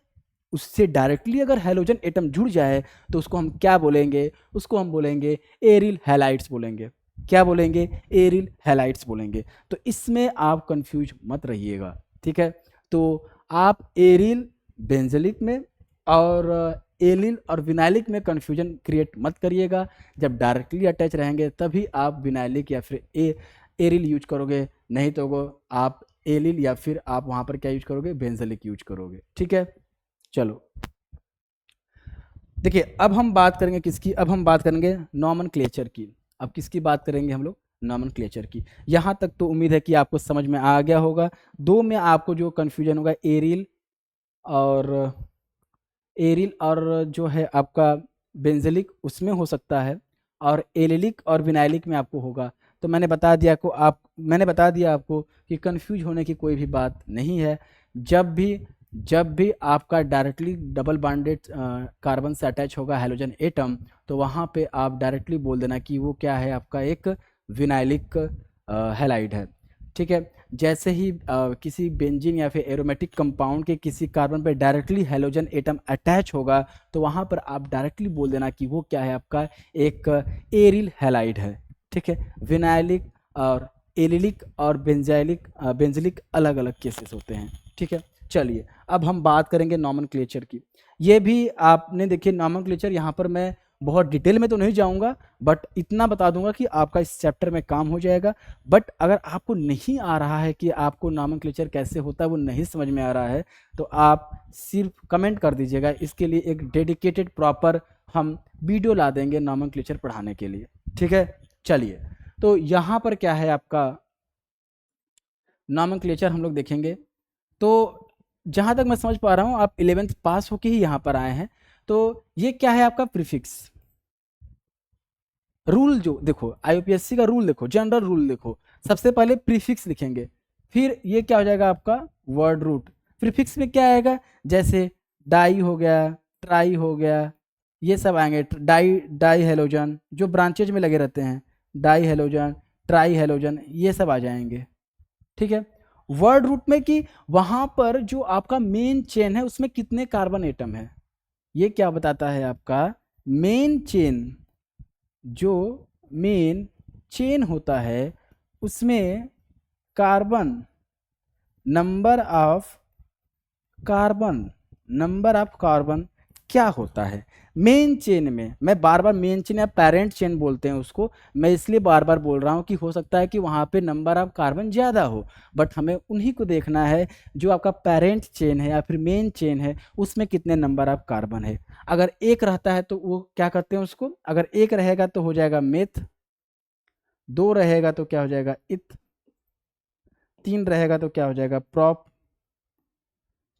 उससे डायरेक्टली अगर हेलोजन एटम जुड़ जाए तो उसको हम क्या बोलेंगे, उसको हम बोलेंगे एरिल हैलाइड्स बोलेंगे। क्या बोलेंगे, एरिल हैलाइड्स बोलेंगे। तो इसमें आप कंफ्यूज मत रहिएगा, ठीक है। तो आप एरिल बेंजलिक में और एलिल और विनाइलिक में कंफ्यूजन क्रिएट मत करिएगा। जब डायरेक्टली अटैच रहेंगे तभी आप विनाइलिक या फिर एरिल यूज करोगे, नहीं तो वो आप एलिल या फिर आप वहां पर क्या यूज करोगे, बेंजलिक यूज करोगे। ठीक है, चलो देखिए अब हम बात करेंगे किसकी, अब हम बात करेंगे नॉमेनक्लेचर की। अब किसकी बात करेंगे हम लोग, नॉमेनक्लेचर की। यहाँ तक तो उम्मीद है कि आपको समझ में आ गया होगा। दो में आपको जो कन्फ्यूजन होगा और एरिल और जो है आपका बेंजलिक उसमें हो सकता है, और एलिलिक और विनाइलिक में आपको होगा। तो मैंने बता दिया आपको कि कंफ्यूज होने की कोई भी बात नहीं है। जब भी आपका डायरेक्टली डबल बॉन्डेड कार्बन से अटैच होगा हेलोजन एटम, तो वहाँ पे आप डायरेक्टली बोल देना कि वो क्या है, आपका एक विनाइलिक हैलाइड है। ठीक है, जैसे ही किसी बेंजीन या फिर एरोमेटिक कंपाउंड के किसी कार्बन पे डायरेक्टली हेलोजन एटम अटैच होगा तो वहाँ पर आप डायरेक्टली बोल देना कि वो क्या है, आपका एक एरिल हैलाइड है। ठीक है, विनाइलिक और एलिलिक और बेंजिलिक अलग अलग केसेस होते हैं। ठीक है, चलिए अब हम बात करेंगे नॉमेनक्लेचर की। ये भी आपने देखिए नॉमेनक्लेचर, यहाँ पर मैं बहुत डिटेल में तो नहीं जाऊंगा, बट इतना बता दूंगा कि आपका इस चैप्टर में काम हो जाएगा। बट अगर आपको नहीं आ रहा है कि आपको नॉमेनक्लेचर कैसे होता है, वो नहीं समझ में आ रहा है, तो आप सिर्फ कमेंट कर दीजिएगा। इसके लिए एक डेडिकेटेड प्रॉपर हम वीडियो ला देंगे नॉमेनक्लेचर पढ़ाने के लिए। ठीक है, चलिए तो यहाँ पर क्या है आपका नॉमेनक्लेचर हम लोग देखेंगे। तो जहाँ तक मैं समझ पा रहा हूँ आप 11th पास होके ही यहाँ पर आए हैं। तो ये क्या है आपका प्रीफिक्स। रूल जो देखो आईयूपीएससी का रूल देखो, जनरल रूल देखो, सबसे पहले प्रीफिक्स लिखेंगे, फिर ये क्या हो जाएगा आपका वर्ड रूट। प्रीफिक्स में क्या आएगा, जैसे डाई हो गया, ट्राई हो गया, ये सब आएंगे। डाई हेलोजन जो ब्रांचेज में लगे रहते हैं, डाई हेलोजन, ट्राई हेलोजन, ये सब आ जाएंगे। ठीक है, वर्ड रूट में कि वहां पर जो आपका मेन चेन है उसमें कितने कार्बन एटम है, ये क्या बताता है आपका मेन चेन। जो मेन चेन होता है उसमें कार्बन नंबर ऑफ कार्बन क्या होता है मेन चेन में। मैं बार बार मेन चेन या पेरेंट चेन बोलते हैं उसको, मैं इसलिए बार बार बोल रहा हूँ कि हो सकता है कि वहाँ पे नंबर ऑफ कार्बन ज़्यादा हो, बट हमें उन्हीं को देखना है जो आपका पेरेंट चेन है या फिर मेन चेन है उसमें कितने नंबर ऑफ कार्बन है। अगर एक रहता है तो वो क्या करते हैं उसको, अगर एक रहेगा तो हो जाएगा मेथ, दो रहेगा तो क्या हो जाएगा इथ, तीन रहेगा तो क्या हो जाएगा प्रॉप,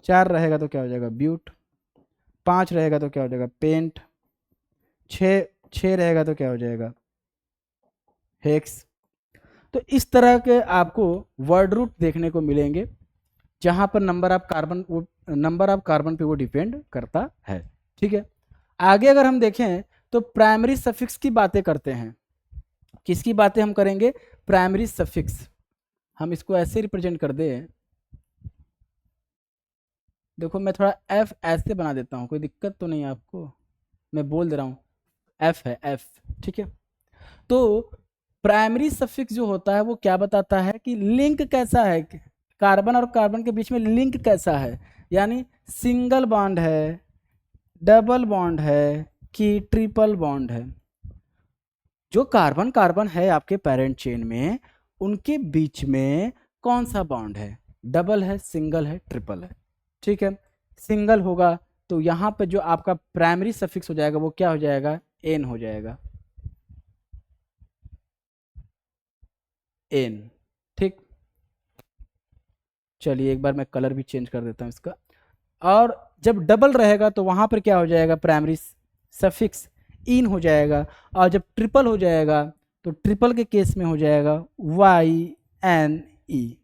चार रहेगा तो क्या हो जाएगा ब्यूट, पाँच रहेगा तो क्या हो जाएगा पेंट, छः रहेगा तो क्या हो जाएगा हेक्स। तो इस तरह के आपको वर्ड रूट देखने को मिलेंगे जहां पर नंबर ऑफ कार्बन पे वो डिपेंड करता है। ठीक है, आगे अगर हम देखें तो प्राइमरी सफिक्स की बातें करते हैं। किसकी बातें हम करेंगे, प्राइमरी सफिक्स। हम इसको ऐसे रिप्रेजेंट कर दे, देखो मैं थोड़ा एफ ऐसे बना देता हूँ, कोई दिक्कत तो नहीं है आपको, मैं बोल दे रहा हूँ एफ है एफ। ठीक है, तो प्राइमरी सफिक्स जो होता है वो क्या बताता है कि लिंक कैसा है, कार्बन और कार्बन के बीच में लिंक कैसा है, यानी सिंगल बॉन्ड है, डबल बॉन्ड है कि ट्रिपल बॉन्ड है। जो कार्बन कार्बन है आपके पेरेंट चेन में उनके बीच में कौन सा बॉन्ड है, डबल है, सिंगल है, ट्रिपल है। ठीक है, सिंगल होगा तो यहाँ पे जो आपका प्राइमरी सफिक्स हो जाएगा वो क्या हो जाएगा, एन हो जाएगा, एन। ठीक, चलिए एक बार मैं कलर भी चेंज कर देता हूँ इसका। और जब डबल रहेगा तो वहां पर क्या हो जाएगा, प्राइमरी सफिक्स इन हो जाएगा। और जब ट्रिपल हो जाएगा तो ट्रिपल के केस में हो जाएगा YNE।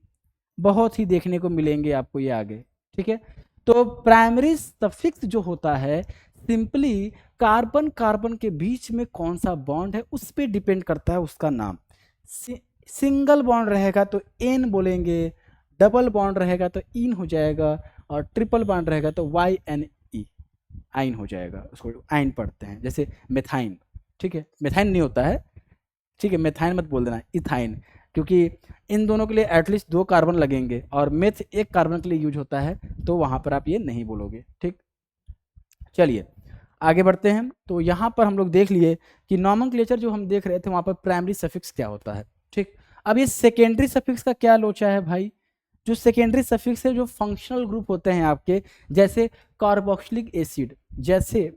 बहुत ही देखने को मिलेंगे आपको ये आगे, ठीक है। तो प्राइमरी सफिक्स जो होता है सिंपली कार्बन कार्बन के बीच में कौन सा बॉन्ड है उस पर डिपेंड करता है उसका नाम। सिंगल बॉन्ड रहेगा तो एन बोलेंगे, डबल बॉन्ड रहेगा तो इन हो जाएगा, और ट्रिपल बॉन्ड रहेगा तो YNE, आइन हो जाएगा। उसको आइन पढ़ते हैं, जैसे मेथाइन, ठीक है। मेथाइन नहीं होता है, ठीक है, मेथाइन मत बोल देना, इथाइन, क्योंकि इन दोनों के लिए एटलीस्ट 2 कार्बन लगेंगे और मेथ 1 कार्बन के लिए यूज होता है, तो वहाँ पर आप ये नहीं बोलोगे, ठीक। चलिए आगे बढ़ते हैं। तो यहाँ पर हम लोग देख लिए कि नॉमेनक्लेचर जो हम देख रहे थे वहाँ पर प्राइमरी सफिक्स क्या होता है, ठीक। अब ये सेकेंडरी सफिक्स का क्या लोचा है भाई। जो सेकेंडरी सफिक्स है, जो फंक्शनल ग्रुप होते हैं आपके, जैसे कार्बोक्सिलिक एसिड, जैसे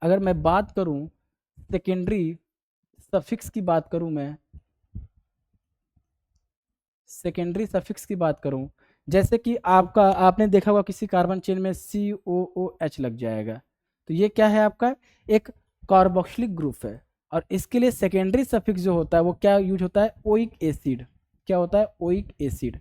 अगर मैं बात करूं सेकेंडरी सफिक्स की बात करूं, मैं सेकेंडरी सफिक्स की बात करूं, जैसे कि आपने देखा होगा किसी कार्बन चेन में COOH लग जाएगा, तो ये क्या है आपका एक कार्बोक्सिलिक ग्रुप है। और इसके लिए सेकेंडरी सफिक्स जो होता है वो क्या यूज होता है, ओइक एसिड। क्या होता है, ओइक एसिड।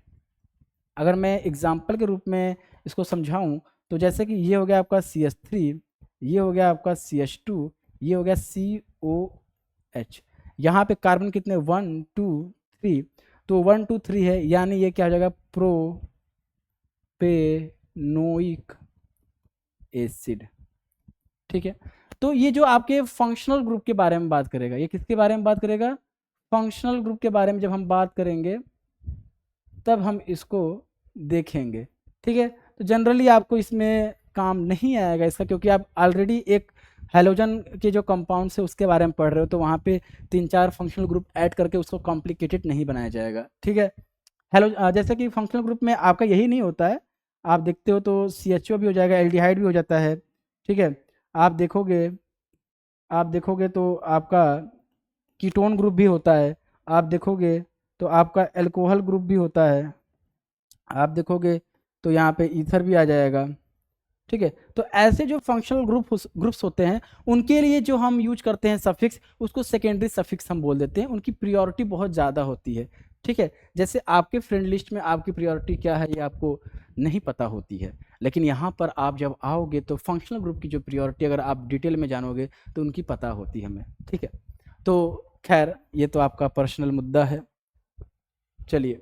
अगर मैं एग्जाम्पल के रूप में इसको समझाऊं तो जैसे कि ये हो गया आपका CH3, ये हो गया आपका CH2, ये हो गया COH। यहाँ पे कार्बन कितने 1 2 3, तो 1 2 3 है, यानी ये क्या हो जाएगा प्रोपेनोइक एसिड, ठीक है। तो ये जो आपके फंक्शनल ग्रुप के बारे में बात करेगा, ये किसके बारे में बात करेगा, फंक्शनल ग्रुप के बारे में जब हम बात करेंगे तब हम इसको देखेंगे, ठीक है। तो जनरली आपको इसमें काम नहीं आएगा इसका, क्योंकि आप ऑलरेडी एक हैलोजन के जो कंपाउंड्स है उसके बारे में पढ़ रहे हो, तो वहाँ पे 3-4 फंक्शनल ग्रुप ऐड करके उसको कॉम्प्लिकेटेड नहीं बनाया जाएगा, ठीक है। जैसे कि फंक्शनल ग्रुप में आपका यही नहीं होता है, आप देखते हो तो CHO भी हो जाएगा, एल्डिहाइड भी हो जाता है, ठीक है। आप देखोगे तो आपका कीटोन ग्रुप भी होता है, आप देखोगे तो आपका एल्कोहल ग्रुप भी होता है, आप देखोगे तो यहाँ पे ईथर भी आ जाएगा, ठीक है। तो ऐसे जो फंक्शनल ग्रुप्स होते हैं उनके लिए जो हम यूज करते हैं सफिक्स, उसको सेकेंडरी सफिक्स हम बोल देते हैं। उनकी प्रियोरिटी बहुत ज़्यादा होती है, ठीक है। जैसे आपके फ्रेंड लिस्ट में आपकी प्रियोरिटी क्या है ये आपको नहीं पता होती है, लेकिन यहाँ पर आप जब आओगे तो फंक्शनल ग्रुप की जो प्रियोरिटी अगर आप डिटेल में जानोगे तो उनकी पता होती है हमें, ठीक है। तो खैर ये तो आपका पर्सनल मुद्दा है। चलिए,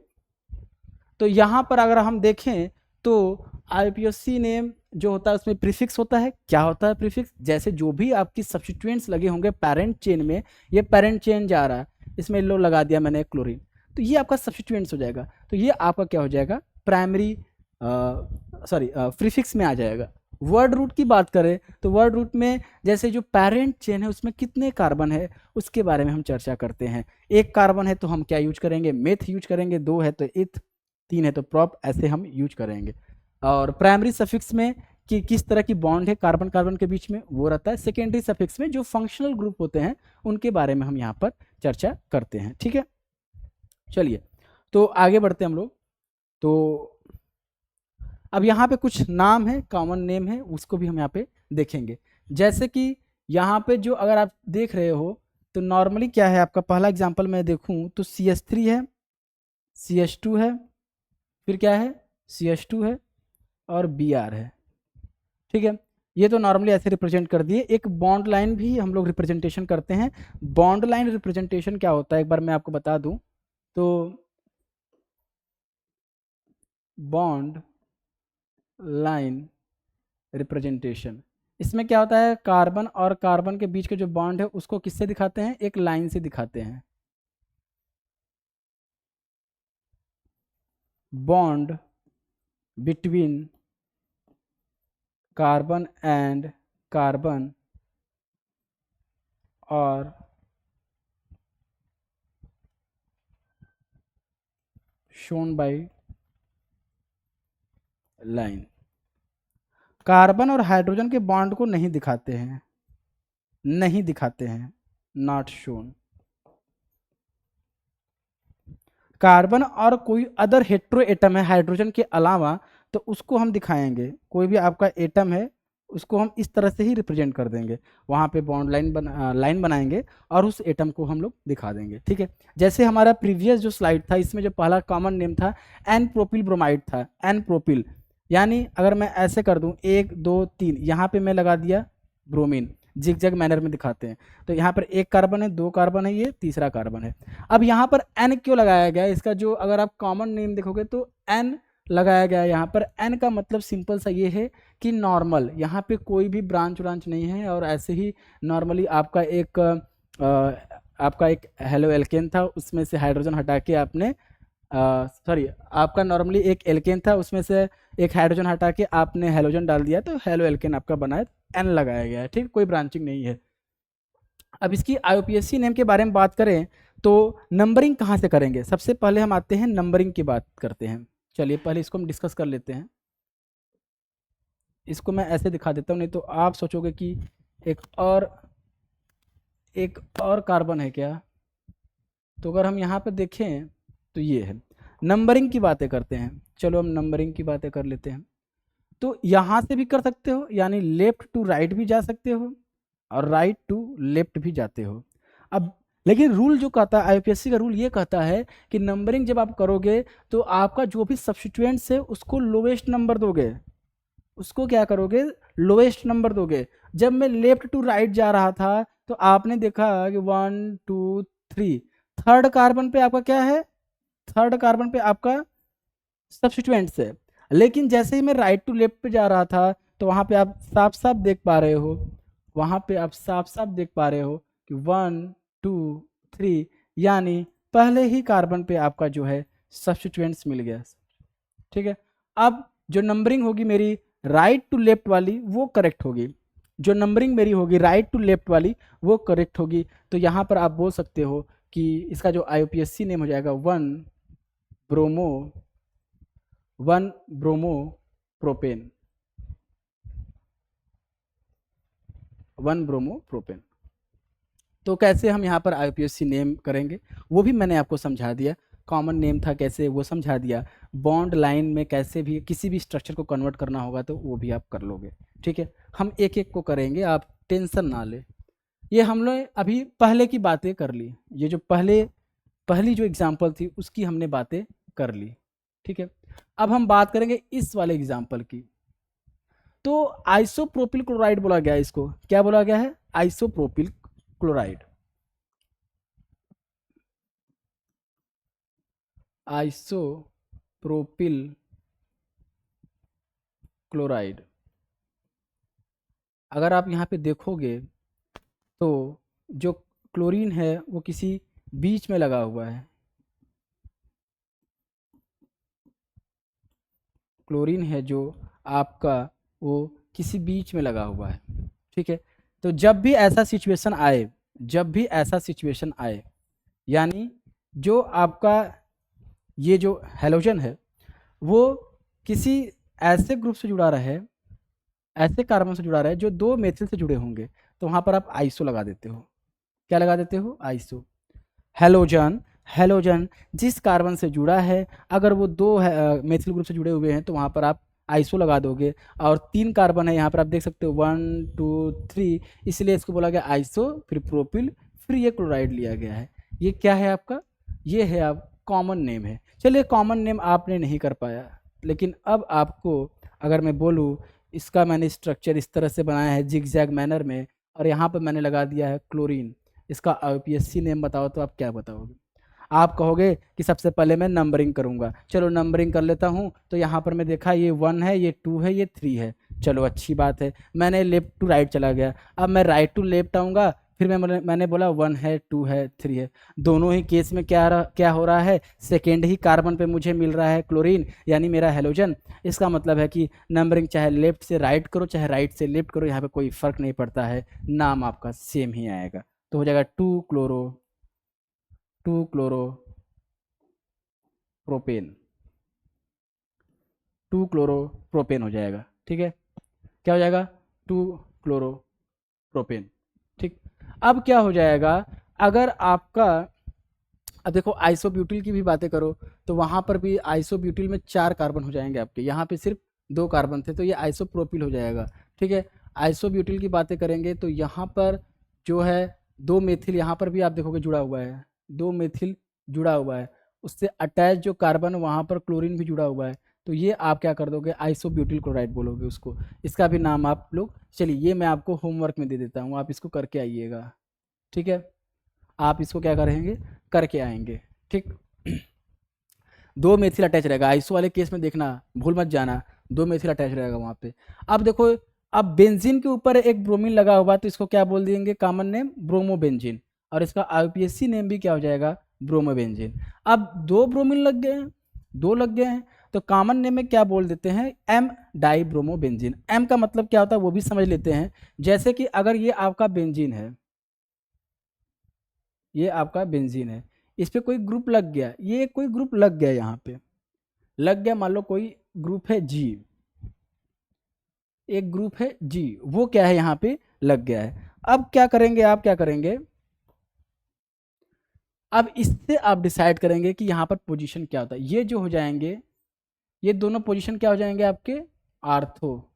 तो यहाँ पर अगर हम देखें तो IUPAC नेम जो होता है उसमें प्रीफिक्स होता है। क्या होता है प्रीफिक्स, जैसे जो भी आपकी सब्स्टिट्यूएंट्स लगे होंगे पेरेंट चेन में, ये पेरेंट चेन जा रहा है, इसमें येलो लगा दिया मैंने क्लोरीन, तो ये आपका सब्स्टिट्यूएंट्स हो जाएगा, तो ये आपका क्या हो जाएगा प्राइमरी प्रीफिक्स में आ जाएगा। वर्ड रूट की बात करें तो वर्ड रूट में जैसे जो पेरेंट चेन है उसमें कितने कार्बन है उसके बारे में हम चर्चा करते हैं। 1 कार्बन है तो हम क्या यूज करेंगे, मेथ यूज करेंगे, 2 है तो इथ, 3 है तो प्रॉप, ऐसे हम यूज करेंगे। और प्राइमरी सफिक्स में कि किस तरह की बॉन्ड है कार्बन कार्बन के बीच में वो रहता है। सेकेंडरी सफिक्स में जो फंक्शनल ग्रुप होते हैं उनके बारे में हम यहाँ पर चर्चा करते हैं, ठीक है। चलिए तो आगे बढ़ते हैं हम लोग। तो अब यहाँ पे कुछ नाम है, कॉमन नेम है, उसको भी हम यहाँ पे देखेंगे। जैसे कि यहाँ पे जो अगर आप देख रहे हो तो नॉर्मली क्या है आपका, पहला एग्जांपल मैं देखूं तो CH3 है, CH2 है, फिर क्या है CH2 है और Br है, ठीक है। ये तो नॉर्मली ऐसे रिप्रेजेंट कर दिए। एक बॉन्ड लाइन भी हम लोग रिप्रेजेंटेशन करते हैं। बॉन्ड लाइन रिप्रेजेंटेशन क्या होता है एक बार मैं आपको बता दूं तो बॉन्ड लाइन रिप्रेजेंटेशन, इसमें क्या होता है कार्बन और कार्बन के बीच के जो बॉन्ड है उसको किससे दिखाते हैं, एक लाइन से दिखाते हैं। Bond between carbon and carbon और शोन बाय लाइन। कार्बन और हाइड्रोजन के बॉन्ड को नहीं दिखाते हैं, नहीं दिखाते हैं, नॉट शोन। कार्बन और कोई अदर हेट्रो एटम है हाइड्रोजन के अलावा तो उसको हम दिखाएंगे। कोई भी आपका एटम है उसको हम इस तरह से ही रिप्रेजेंट कर देंगे, वहाँ पे बॉन्ड लाइन बनाएंगे और उस एटम को हम लोग दिखा देंगे। ठीक है, जैसे हमारा प्रीवियस जो स्लाइड था, इसमें जो पहला कॉमन नेम था एन प्रोपिल ब्रोमाइड था, एन प्रोपिल, यानी अगर मैं ऐसे कर दूं 1 2 3, यहाँ पे मैं लगा दिया ब्रोमीन, जिग-जैग मैनर में दिखाते हैं, तो यहाँ पर 1 कार्बन है, 2 कार्बन है, ये तीसरा कार्बन है। अब यहाँ पर एन क्यों लगाया गया है, इसका जो अगर आप कॉमन नेम देखोगे तो एन लगाया गया है यहाँ पर। एन का मतलब सिंपल सा ये है कि नॉर्मल, यहाँ पे कोई भी ब्रांच व्रांच नहीं है, और ऐसे ही नॉर्मली आपका एक हेलो एल्केन था, उसमें से हाइड्रोजन हटा के आपने सॉरी, आपका नॉर्मली एक एल्केन था, उसमें से एक हाइड्रोजन हटा के आपने हेलोजन डाल दिया, तो हेलो एल्केन आपका बना है, एन लगाया गया है। ठीक, कोई ब्रांचिंग नहीं है। अब इसकी आईयूपीएसी नेम के बारे में बात करें तो नंबरिंग कहाँ से करेंगे, सबसे पहले हम आते हैं नंबरिंग की बात करते हैं। चलिए पहले इसको हम डिस्कस कर लेते हैं। इसको मैं ऐसे दिखा देता हूँ, नहीं तो आप सोचोगे कि एक और कार्बन है क्या। तो अगर हम यहाँ पे देखें तो ये है। नंबरिंग की बातें करते हैं, चलो हम नंबरिंग की बातें कर लेते हैं। तो यहाँ से भी कर सकते हो, यानी लेफ्ट टू राइट भी जा सकते हो और राइट टू लेफ्ट भी जाते हो। अब लेकिन रूल जो कहता है, आईयूपीएसी का रूल ये कहता है कि नंबरिंग जब आप करोगे तो आपका जो भी सब्स्टिट्यूएंट्स है उसको लोवेस्ट नंबर दोगे, उसको क्या करोगे, लोवेस्ट नंबर दोगे। जब मैं लेफ्ट टू राइट जा रहा था तो आपने देखा कि 1 2 3, थर्ड कार्बन पे आपका क्या है, थर्ड कार्बन पे आपका सब्स्टिट्यूएंट्स है। लेकिन जैसे ही मैं राइट टू लेफ्ट पे जा रहा था तो वहाँ पे आप साफ साफ देख पा रहे हो, वहाँ पे आप साफ साफ देख पा रहे हो कि 1 2 3, यानी पहले ही कार्बन पे आपका जो है सब्स्टिट्यूएंट्स मिल गया। ठीक है, अब जो नंबरिंग होगी मेरी राइट टू लेफ्ट वाली वो करेक्ट होगी, जो नंबरिंग मेरी होगी राइट टू लेफ्ट वाली वो करेक्ट होगी। तो यहाँ पर आप बोल सकते हो कि इसका जो आईयूपीएसी नेम हो जाएगा 1 ब्रोमो प्रोपेन, 1 ब्रोमो प्रोपेन। तो कैसे हम यहाँ पर आईयूपीएसी नेम करेंगे वो भी मैंने आपको समझा दिया, कॉमन नेम था कैसे वो समझा दिया, बॉन्ड लाइन में कैसे भी किसी भी स्ट्रक्चर को कन्वर्ट करना होगा तो वो भी आप कर लोगे। ठीक है, हम एक एक को करेंगे, आप टेंशन ना ले। ये हम लोग अभी पहले की बातें कर ली, ये जो पहली जो एग्जाम्पल थी उसकी हमने बातें कर ली। ठीक है, अब हम बात करेंगे इस वाले एग्जाम्पल की। तो आइसोप्रोपिल क्लोराइड बोला गया है, इसको क्या बोला गया है, आइसोप्रोपिल क्लोराइड, आइसोप्रोपिल क्लोराइड। अगर आप यहाँ पे देखोगे तो जो क्लोरीन है वो किसी बीच में लगा हुआ है, क्लोरीन है जो आपका वो किसी बीच में लगा हुआ है। ठीक है, तो जब भी ऐसा सिचुएशन आए, जब भी ऐसा सिचुएशन आए, यानी जो आपका ये जो हेलोजन है वो किसी ऐसे ग्रुप से जुड़ा रहे, ऐसे कार्बन से जुड़ा रहे जो 2 मेथिल से जुड़े होंगे, तो वहाँ पर आप आइसो लगा देते हो। क्या लगा देते हो, आइसो। हेलोजन, हेलोजन जिस कार्बन से जुड़ा है अगर वो 2 मेथिल ग्रुप से जुड़े हुए हैं तो वहाँ पर आप आइसो लगा दोगे। और 3 कार्बन है यहाँ पर आप देख सकते हो 1 2 3, इसलिए इसको बोला गया आइसो, फिर प्रोपिल, फिर ये क्लोराइड लिया गया है। ये क्या है आपका, ये है आप कॉमन नेम है। चलिए कॉमन नेम आपने नहीं कर पाया, लेकिन अब आपको अगर मैं बोलूँ इसका मैंने स्ट्रक्चर इस तरह से बनाया है जिग जैग मैनर में, और यहाँ पर मैंने लगा दिया है क्लोरीन, इसका आईयूपीएसी नेम बताओ तो आप क्या बताओगे। आप कहोगे कि सबसे पहले मैं नंबरिंग करूँगा, चलो नंबरिंग कर लेता हूँ। तो यहाँ पर मैं देखा ये 1 है, ये 2 है, ये 3 है, चलो अच्छी बात है, मैंने लेफ्ट टू राइट चला गया। अब मैं राइट टू लेफ्ट आऊँगा, फिर मैंने बोला 1 है, 2 है, 3 है। दोनों ही केस में क्या हो रहा है, सेकेंड ही कार्बन पे मुझे मिल रहा है क्लोरीन, यानी मेरा हेलोजन। इसका मतलब है कि नंबरिंग चाहे लेफ्ट से राइट करो चाहे राइट से लेफ्ट करो, यहाँ पे कोई फ़र्क नहीं पड़ता है, नाम आपका सेम ही आएगा। तो हो जाएगा 2 क्लोरो प्रोपेन, 2 क्लोरो प्रोपेन हो जाएगा। ठीक है, क्या हो जाएगा, 2 क्लोरो प्रोपेन। ठीक, अब क्या हो जाएगा, अगर आपका अब देखो आइसोब्यूटिल की भी बातें करो तो वहाँ पर भी आइसोब्यूटिल में 4 कार्बन हो जाएंगे आपके, यहाँ पे सिर्फ 2 कार्बन थे, तो ये आइसोप्रोपिल हो जाएगा। ठीक है, आइसोब्यूटिल की बातें करेंगे तो यहाँ पर जो है 2 मेथिल यहाँ पर भी आप देखोगे जुड़ा हुआ है, 2 मेथिल जुड़ा हुआ है, उससे अटैच जो कार्बन वहाँ पर क्लोरीन भी जुड़ा हुआ है, तो ये आप क्या कर दोगे, आइसोब्यूटिल क्लोराइड बोलोगे उसको। इसका भी नाम आप लोग, चलिए ये मैं आपको होमवर्क में दे देता हूँ, आप इसको करके आइएगा, ठीक है। आप इसको क्या करेंगे, करके आएंगे, ठीक। 2 मेथिल अटैच रहेगा, आइसो वाले केस में देखना भूल मत जाना, 2 मेथिल अटैच रहेगा वहाँ पे। अब देखो, अब बेंजीन के ऊपर एक ब्रोमीन लगा हुआ तो इसको क्या बोल देंगे, कॉमन नेम ब्रोमोबेंजीन, और इसका आईयूपीएसी नेम भी क्या हो जाएगा, ब्रोमोबेंजीन। अब 2 ब्रोमीन लग गए हैं, 2 लग गए हैं, तो कॉमन नेम में क्या बोल देते हैं, एम डाई ब्रोमोबेंजीन। एम का मतलब क्या होता है वो भी समझ लेते हैं। जैसे कि अगर ये आपका बेंजीन है, ये आपका बेंजीन है, इस पे कोई ग्रुप लग गया, ये कोई ग्रुप लग गया, यहाँ पे लग गया, मान लो कोई ग्रुप है जी, एक ग्रुप है जी, वो क्या है यहाँ पे लग गया है। अब क्या करेंगे, आप क्या करेंगे, अब इससे आप डिसाइड करेंगे कि यहाँ पर पोजीशन क्या होता है। ये जो हो जाएंगे, ये दोनों पोजीशन क्या हो जाएंगे आपके, आर्थो,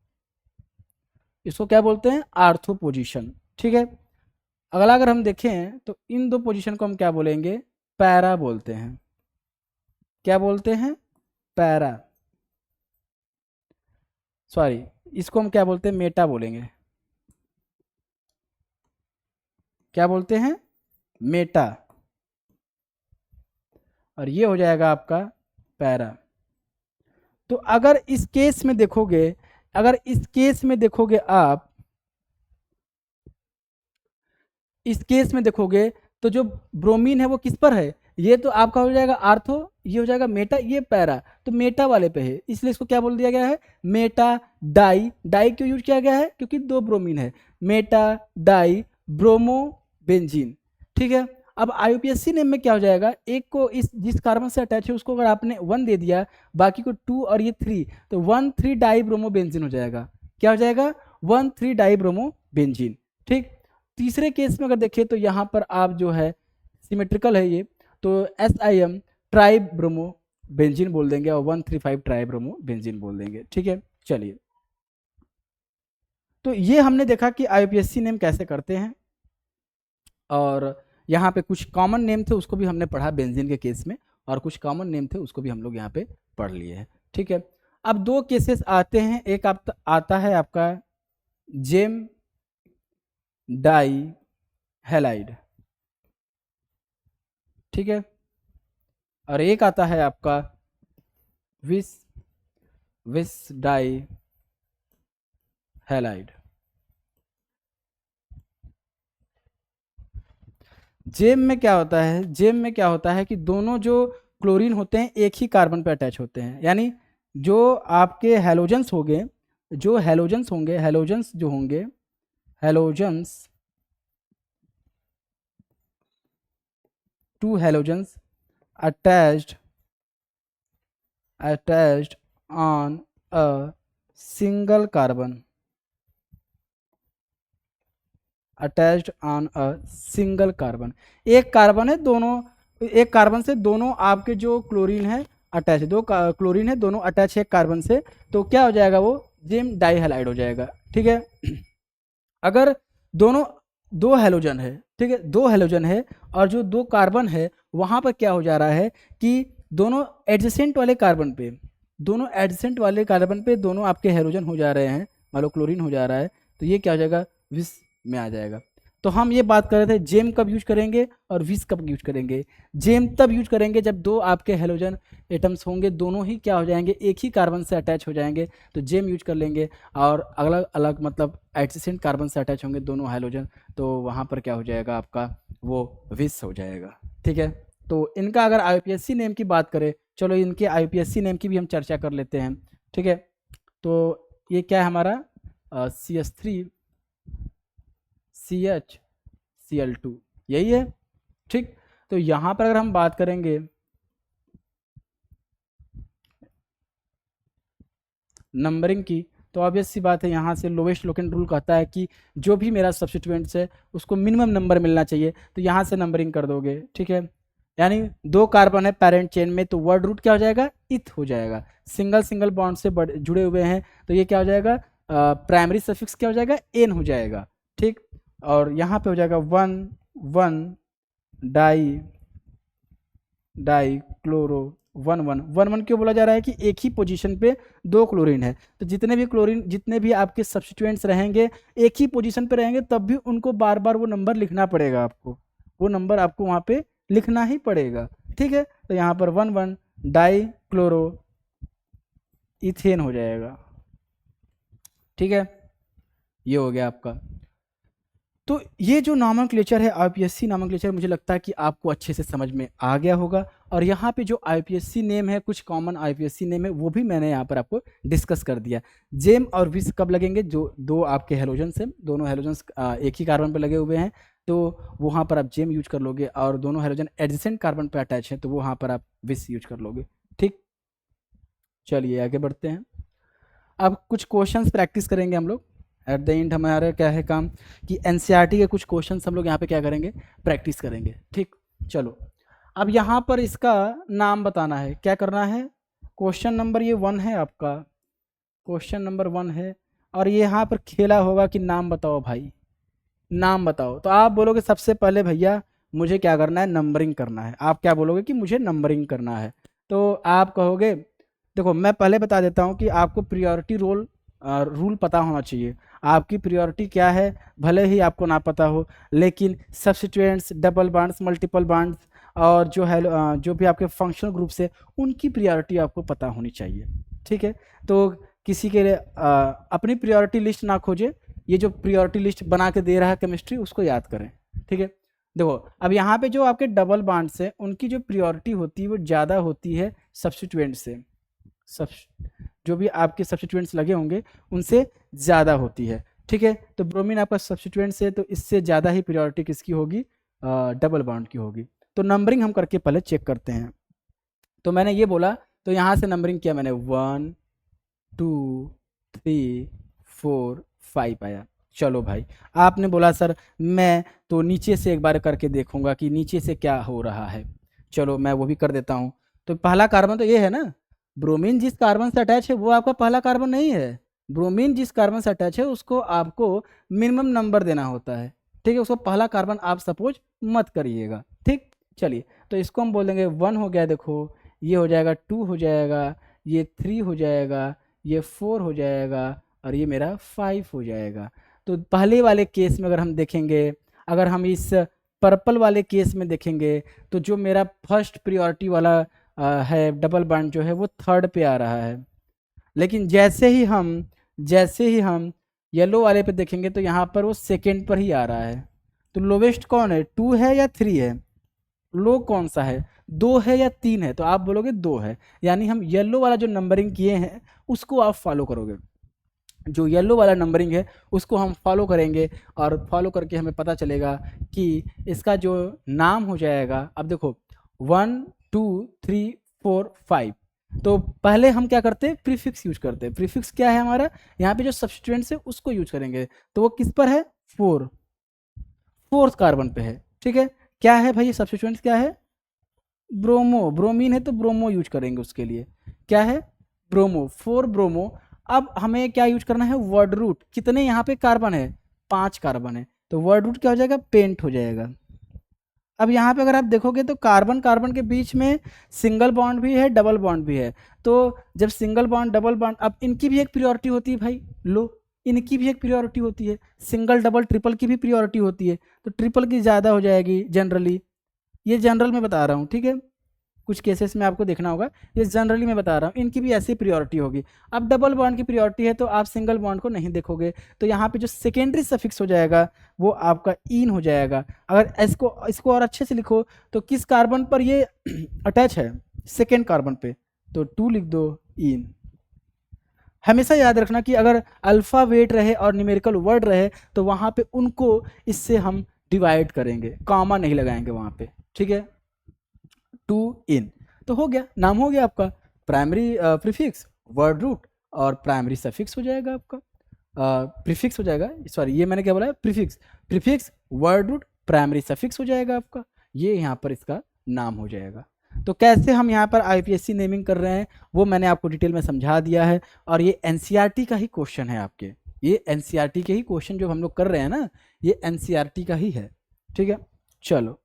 इसको क्या बोलते हैं, आर्थो पोजीशन, ठीक है। अगला अगर हम देखें तो इन 2 पोजीशन को हम क्या बोलेंगे, पैरा बोलते हैं। क्या बोलते हैं, पैरा, सॉरी इसको हम क्या बोलते हैं, मेटा बोलेंगे। क्या बोलते हैं, मेटा, और ये हो जाएगा आपका पैरा। तो अगर इस केस में देखोगे, अगर इस केस में देखोगे आप, इस केस में देखोगे तो जो ब्रोमीन है वो किस पर है, ये तो आपका हो जाएगा आर्थो, ये हो जाएगा मेटा, ये पैरा, तो मेटा वाले पे है, इसलिए इसको क्या बोल दिया गया है, मेटा डाई। डाई क्यों यूज किया गया है, क्योंकि 2 ब्रोमीन है, मेटा डाई ब्रोमो बेंजीन, ठीक है। अब आईयूपीएसी नेम में क्या हो जाएगा, एक को इस जिस कार्बन से अटैच है उसको अगर आपने 1 दे दिया, बाकी को 2 और ये 3, तो 1,3 डाई ब्रोमो बेंजीन हो जाएगा। क्या हो जाएगा, 1,3 डाई ब्रोमो बेंजीन, ठीक। तीसरे केस में अगर देखें तो यहाँ पर आप जो है सिमेट्रिकल है ये, तो SIM ट्राई ब्रोमो बेंजीन बोल देंगे और 135 ट्राई ब्रोमो बेंजीन बोल देंगे, ठीक है। चलिए, तो ये हमने देखा कि आईयूपीएसी नेम कैसे करते हैं, और यहाँ पे कुछ कॉमन नेम थे उसको भी हमने पढ़ा बेंजीन के केस में, और कुछ कॉमन नेम थे उसको भी हम लोग यहाँ पे पढ़ लिए हैं, ठीक है। अब 2 केसेस आते हैं, एक आता है आपका जेम डाई हैलाइड, ठीक है, और एक आता है आपका विस विस डाई हैलाइड। जेम में क्या होता है, जेम में क्या होता है कि दोनों जो क्लोरीन होते हैं एक ही कार्बन पे अटैच होते हैं, यानी जो आपके हैलोजेंस होंगे, जो हैलोजेंस होंगे, हैलोजेंस जो होंगे, halogens, 2 halogens attached on a single carbon, attached on a single carbon, एक कार्बन है, दोनों एक कार्बन से दोनों आपके जो क्लोरीन है अटैच है, 2 क्लोरीन है दोनों अटैच है एक कार्बन से, तो क्या हो जाएगा, वो जेम डाइहैलाइड हो जाएगा, ठीक है। अगर दोनों 2 हैलोजन है, ठीक है, 2 हैलोजन है और जो 2 कार्बन है वहाँ पर क्या हो जा रहा है कि दोनों एडजेसेंट वाले कार्बन पे, दोनों एडजेसेंट वाले कार्बन पे दोनों आपके हैलोजन हो जा रहे हैं, मान लो क्लोरीन हो जा रहा है, तो ये क्या हो जाएगा, विस में आ जाएगा। तो हम ये बात कर रहे थे जेम कब यूज करेंगे और विस कब यूज करेंगे। जेम तब यूज करेंगे जब 2 आपके हैलोजन एटम्स होंगे, दोनों ही क्या हो जाएंगे, एक ही कार्बन से अटैच हो जाएंगे, तो जेम यूज कर लेंगे। और अलग अलग मतलब एडजेसेंट कार्बन से अटैच होंगे दोनों हैलोजन, तो वहाँ पर क्या हो जाएगा आपका, वो विस हो जाएगा, ठीक है। तो इनका अगर आईयूपीएसी नेम की बात करें, चलो इनके आईयूपीएसी नेम की भी हम चर्चा कर लेते हैं, ठीक है। तो ये क्या है हमारा CH3 CHCl2, यही है, ठीक। तो यहाँ पर अगर हम बात करेंगे नंबरिंग की, तो ऑब्वियस सी बात है, यहाँ से लोवेस्ट लोकेंट रूल कहता है कि जो भी मेरा सब्स्टिट्यूएंट्स है उसको मिनिमम नंबर मिलना चाहिए, तो यहाँ से नंबरिंग कर दोगे, ठीक है। यानी 2 कार्बन है पेरेंट चेन में, तो वर्ड रूट क्या हो जाएगा, इथ हो जाएगा, सिंगल सिंगल बॉन्ड से जुड़े हुए हैं, तो ये क्या हो जाएगा, प्राइमरी सफिक्स क्या हो जाएगा, एन हो जाएगा, ठीक। और यहाँ पे हो जाएगा 1 1 डाई डाई क्लोरो 1 1 1 1 क्यों बोला जा रहा है कि एक ही पोजीशन पे 2 क्लोरीन है, तो जितने भी क्लोरीन, जितने भी आपके सब्स्टिट्यूएंट्स रहेंगे एक ही पोजीशन पे रहेंगे, तब भी उनको बार बार वो नंबर लिखना पड़ेगा आपको, वो नंबर आपको वहाँ पे लिखना ही पड़ेगा, ठीक है। तो यहाँ पर 1 1 डाई क्लोरो इथेन हो जाएगा, ठीक है, ये हो गया आपका। तो ये जो नॉमेनक्लेचर है आईपीएससी नॉमेनक्लेचर, मुझे लगता है कि आपको अच्छे से समझ में आ गया होगा। और यहाँ पे जो आईपीएससी नेम है, कुछ कॉमन आईपीएससी नेम है, वो भी मैंने यहाँ पर आपको डिस्कस कर दिया। जेम और विस कब लगेंगे, जो दो आपके हेलोजन्स हैं, दोनों हेलोजन्स एक ही कार्बन पर लगे हुए हैं, तो वहाँ पर आप जेम यूज कर लोगे, और दोनों हेलोजन एडजेसेंट कार्बन पर अटैच है, तो वहाँ पर आप विस यूज कर लोगे, ठीक। चलिए आगे बढ़ते हैं। अब कुछ क्वेश्चंस प्रैक्टिस करेंगे हम लोग। एट द एंड हमारा क्या है काम कि एनसीईआरटी के कुछ क्वेश्चंस हम लोग यहाँ पे क्या करेंगे, प्रैक्टिस करेंगे, ठीक। चलो, अब यहाँ पर इसका नाम बताना है, क्या करना है। क्वेश्चन नंबर ये 1 है आपका, क्वेश्चन नंबर 1 है, और ये यहाँ पर खेला होगा कि नाम बताओ भाई, नाम बताओ। तो आप बोलोगे सबसे पहले भैया मुझे क्या करना है, नंबरिंग करना है। आप क्या बोलोगे कि मुझे नंबरिंग करना है, तो आप कहोगे, देखो मैं पहले बता देता हूँ कि आपको प्रियोरिटी रूल पता होना चाहिए। आपकी प्रियोरिटी क्या है, भले ही आपको ना पता हो, लेकिन substituents, double bonds, multiple bonds, और जो है जो भी आपके फंक्शनल ग्रुप्स है, उनकी प्रियोरिटी आपको पता होनी चाहिए, ठीक है। तो किसी के लिए अपनी प्रियोरिटी लिस्ट ना खोजे, ये जो प्रियोरिटी लिस्ट बना के दे रहा है केमिस्ट्री, उसको याद करें, ठीक है। देखो अब यहाँ पे जो आपके डबल बॉन्ड्स हैं, उनकी जो प्रियोरिटी होती है वो ज़्यादा होती है सब्स्टिट्यूएंट से, सब जो भी आपके सब्स्टिट्यूएंट्स लगे होंगे उनसे ज़्यादा होती है, ठीक है। तो ब्रोमीन आपका सब्स्टिट्यूएंट से, तो इससे ज़्यादा ही प्रियोरिटी किसकी होगी, डबल बॉन्ड की होगी। तो नंबरिंग हम करके पहले चेक करते हैं। तो मैंने ये बोला, तो यहाँ से नंबरिंग किया मैंने, 1 2 3 4 5 आया। चलो भाई, आपने बोला सर मैं तो नीचे से एक बार करके देखूंगा कि नीचे से क्या हो रहा है। चलो मैं वो भी कर देता हूँ। तो पहला कार्बन तो ये है ना, ब्रोमीन जिस कार्बन से अटैच है वो आपका पहला कार्बन नहीं है। ब्रोमीन जिस कार्बन से अटैच है उसको आपको मिनिमम नंबर देना होता है, ठीक है। उसको पहला कार्बन आप सपोज मत करिएगा, ठीक। चलिए, तो इसको हम बोलेंगे 1 हो गया, देखो ये हो जाएगा, 2 हो जाएगा, ये 3 हो जाएगा, ये 4 हो जाएगा, और ये मेरा 5 हो जाएगा। तो पहले वाले केस में अगर हम देखेंगे, अगर हम इस पर्पल वाले केस में देखेंगे, तो जो मेरा फर्स्ट प्रियोरिटी वाला है डबल बॉन्ड जो है वो 3rd पे आ रहा है। लेकिन जैसे ही हम येलो वाले पे देखेंगे, तो यहाँ पर वो 2nd पर ही आ रहा है। तो लोवेस्ट कौन है, 2 है या 3 है, लो कौन सा है, 2 है या 3 है, तो आप बोलोगे 2 है। यानी हम येलो वाला जो नंबरिंग किए हैं उसको आप फॉलो करोगे, जो येलो वाला नंबरिंग है उसको हम फॉलो करेंगे, और फॉलो करके हमें पता चलेगा कि इसका जो नाम हो जाएगा। अब देखो 1 2 3 4 5, तो पहले हम क्या करते हैं, प्रीफिक्स यूज करते हैं। प्रीफिक्स क्या है हमारा, यहाँ पे जो सब्स्टिट्यूएंट्स है उसको यूज करेंगे, तो वो किस पर है, 4th कार्बन पे है, ठीक है। क्या है भाई सब्स्टिट्यूएंट्स, क्या है, ब्रोमो, ब्रोमीन है तो ब्रोमो यूज करेंगे उसके लिए, क्या है, ब्रोमो, 4 ब्रोमो। अब हमें क्या यूज करना है, वर्ड रूट। कितने यहाँ पे कार्बन है, 5 कार्बन है, तो वर्ड रूट क्या हो जाएगा, पेंट हो जाएगा। अब यहाँ पे अगर आप देखोगे तो कार्बन कार्बन के बीच में सिंगल बॉन्ड भी है, डबल बॉन्ड भी है। तो जब सिंगल बॉन्ड डबल बॉन्ड, अब इनकी भी एक प्रियोरिटी होती है भाई, लो इनकी भी एक प्रियोरिटी होती है, सिंगल डबल ट्रिपल की भी प्रियोरिटी होती है, तो ट्रिपल की ज़्यादा हो जाएगी जनरली, ये जनरल में बता रहा हूँ, ठीक है। कुछ केसेस में आपको देखना होगा, ये जनरली मैं बता रहा हूँ, इनकी भी ऐसी प्रियोरिटी होगी। अब डबल बॉन्ड की प्रियोरिटी है तो आप सिंगल बॉन्ड को नहीं देखोगे, तो यहाँ पे जो सेकेंडरी सफिक्स हो जाएगा वो आपका इन हो जाएगा। अगर इसको और अच्छे से लिखो, तो किस कार्बन पर ये अटैच है, 2nd कार्बन पे, तो 2 लिख दो, इन। हमेशा याद रखना कि अगर अल्फा वेट रहे और न्यूमेरिकल वर्ड रहे, तो वहाँ पे उनको इससे हम डिवाइड करेंगे, कॉमा नहीं लगाएंगे वहाँ पे, ठीक है। 2 इन, तो हो गया, नाम हो गया आपका, प्राइमरी प्रीफिक्स, वर्ड रूट, और प्राइमरी सफिक्स हो जाएगा आपका, प्रीफिक्स हो जाएगा, सॉरी ये मैंने क्या बोला, prefix, prefix word root primary suffix हो जाएगा आपका, ये यहाँ पर इसका नाम हो जाएगा। तो कैसे हम यहाँ पर आईपीएससी नेमिंग कर रहे हैं वो मैंने आपको डिटेल में समझा दिया है, और ये एनसीईआरटी का ही क्वेश्चन है आपके, ये एनसीईआरटी के ही क्वेश्चन जो हम लोग कर रहे हैं ना, ये एनसीईआरटी का ही है। ठीक है, चलो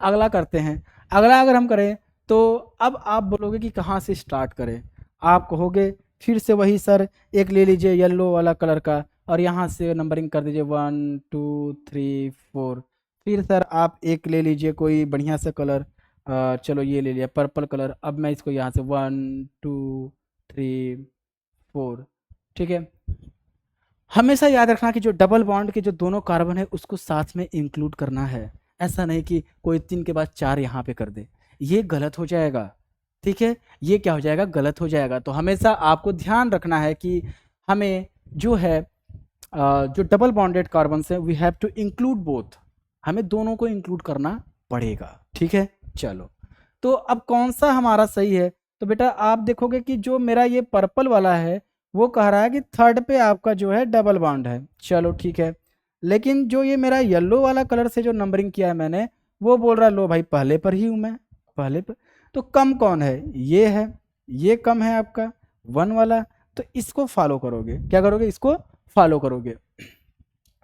अगला करते हैं। अगला अगर हम करें तो अब आप बोलोगे कि कहाँ से स्टार्ट करें, आप कहोगे फिर से वही सर, एक ले लीजिए येलो वाला कलर का और यहाँ से नंबरिंग कर दीजिए 1 2 3 4। फिर सर आप एक ले लीजिए कोई बढ़िया सा कलर, चलो ये ले लिया पर्पल कलर। अब मैं इसको यहाँ से 1 2 3 4। ठीक है, हमेशा याद रखना कि जो डबल बॉन्ड के जो दोनों कार्बन है उसको साथ में इंक्लूड करना है। ऐसा नहीं कि कोई 3 के बाद 4 यहाँ पे कर दे, ये गलत हो जाएगा। ठीक है, ये क्या हो जाएगा, गलत हो जाएगा। तो हमेशा आपको ध्यान रखना है कि हमें जो है जो डबल बॉन्डेड कार्बन है we have to include both, हमें दोनों को इंक्लूड करना पड़ेगा। ठीक है, चलो तो अब कौन सा हमारा सही है, तो बेटा आप देखोगे कि जो मेरा ये पर्पल वाला है वो कह रहा है कि थर्ड पे आपका जो है डबल बॉन्ड है। चलो ठीक है, लेकिन जो ये मेरा येलो वाला कलर से जो नंबरिंग किया है मैंने, वो बोल रहा है लो भाई पहले पर ही हूँ मैं, पहले पर। तो कम कौन है, ये है, ये कम है आपका 1 वाला, तो इसको फॉलो करोगे, क्या करोगे, इसको फॉलो करोगे।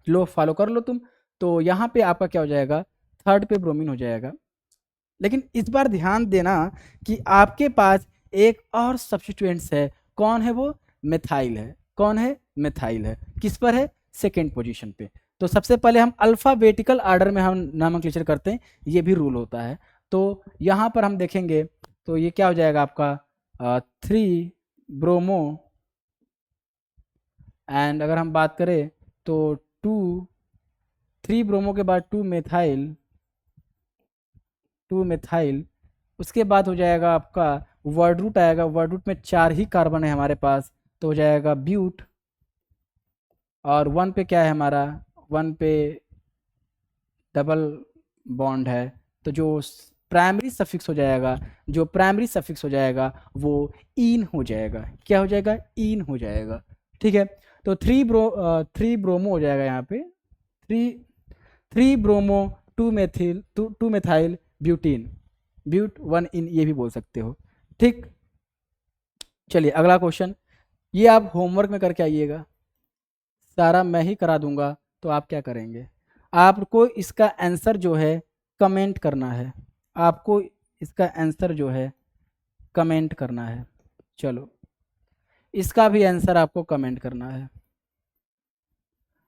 लो फॉलो कर लो तुम, तो यहाँ पे आपका क्या हो जाएगा, थर्ड पे ब्रोमीन हो जाएगा। लेकिन इस बार ध्यान देना कि आपके पास एक और सब्स्टिट्यूएंट्स है, कौन है वो, मिथाइल है। कौन है, मिथाइल है। किस पर है, सेकेंड पोजीशन पे। तो सबसे पहले हम अल्फाबेटिकल ऑर्डर में हम नोमेनक्लेचर करते हैं, ये भी रूल होता है। तो यहाँ पर हम देखेंगे तो ये क्या हो जाएगा आपका 3 ब्रोमो, एंड अगर हम बात करें तो 3 ब्रोमो के बाद 2 मेथाइल, 2 मेथाइल, उसके बाद हो जाएगा आपका वर्ड रूट आएगा, वर्ड रूट में 4 ही कार्बन है हमारे पास, तो हो जाएगा ब्यूट। और 1 पे क्या है हमारा, 1 पे डबल बॉन्ड है, तो जो प्राइमरी सफिक्स हो जाएगा, जो प्राइमरी सफिक्स हो जाएगा वो इन हो जाएगा। क्या हो जाएगा, इन हो जाएगा। ठीक है, तो 3 ब्रोमो हो जाएगा यहाँ पे, 3 ब्रोमो 2 मेथाइल ब्यूटीन, ब्यूट 1 इन, ये भी बोल सकते हो। ठीक, चलिए अगला क्वेश्चन, ये आप होमवर्क में करके आइएगा, सारा मैं ही करा दूंगा। तो आप क्या करेंगे, आपको इसका आंसर जो है कमेंट करना है, आपको इसका आंसर जो है कमेंट करना है। चलो इसका भी आंसर आपको कमेंट करना है।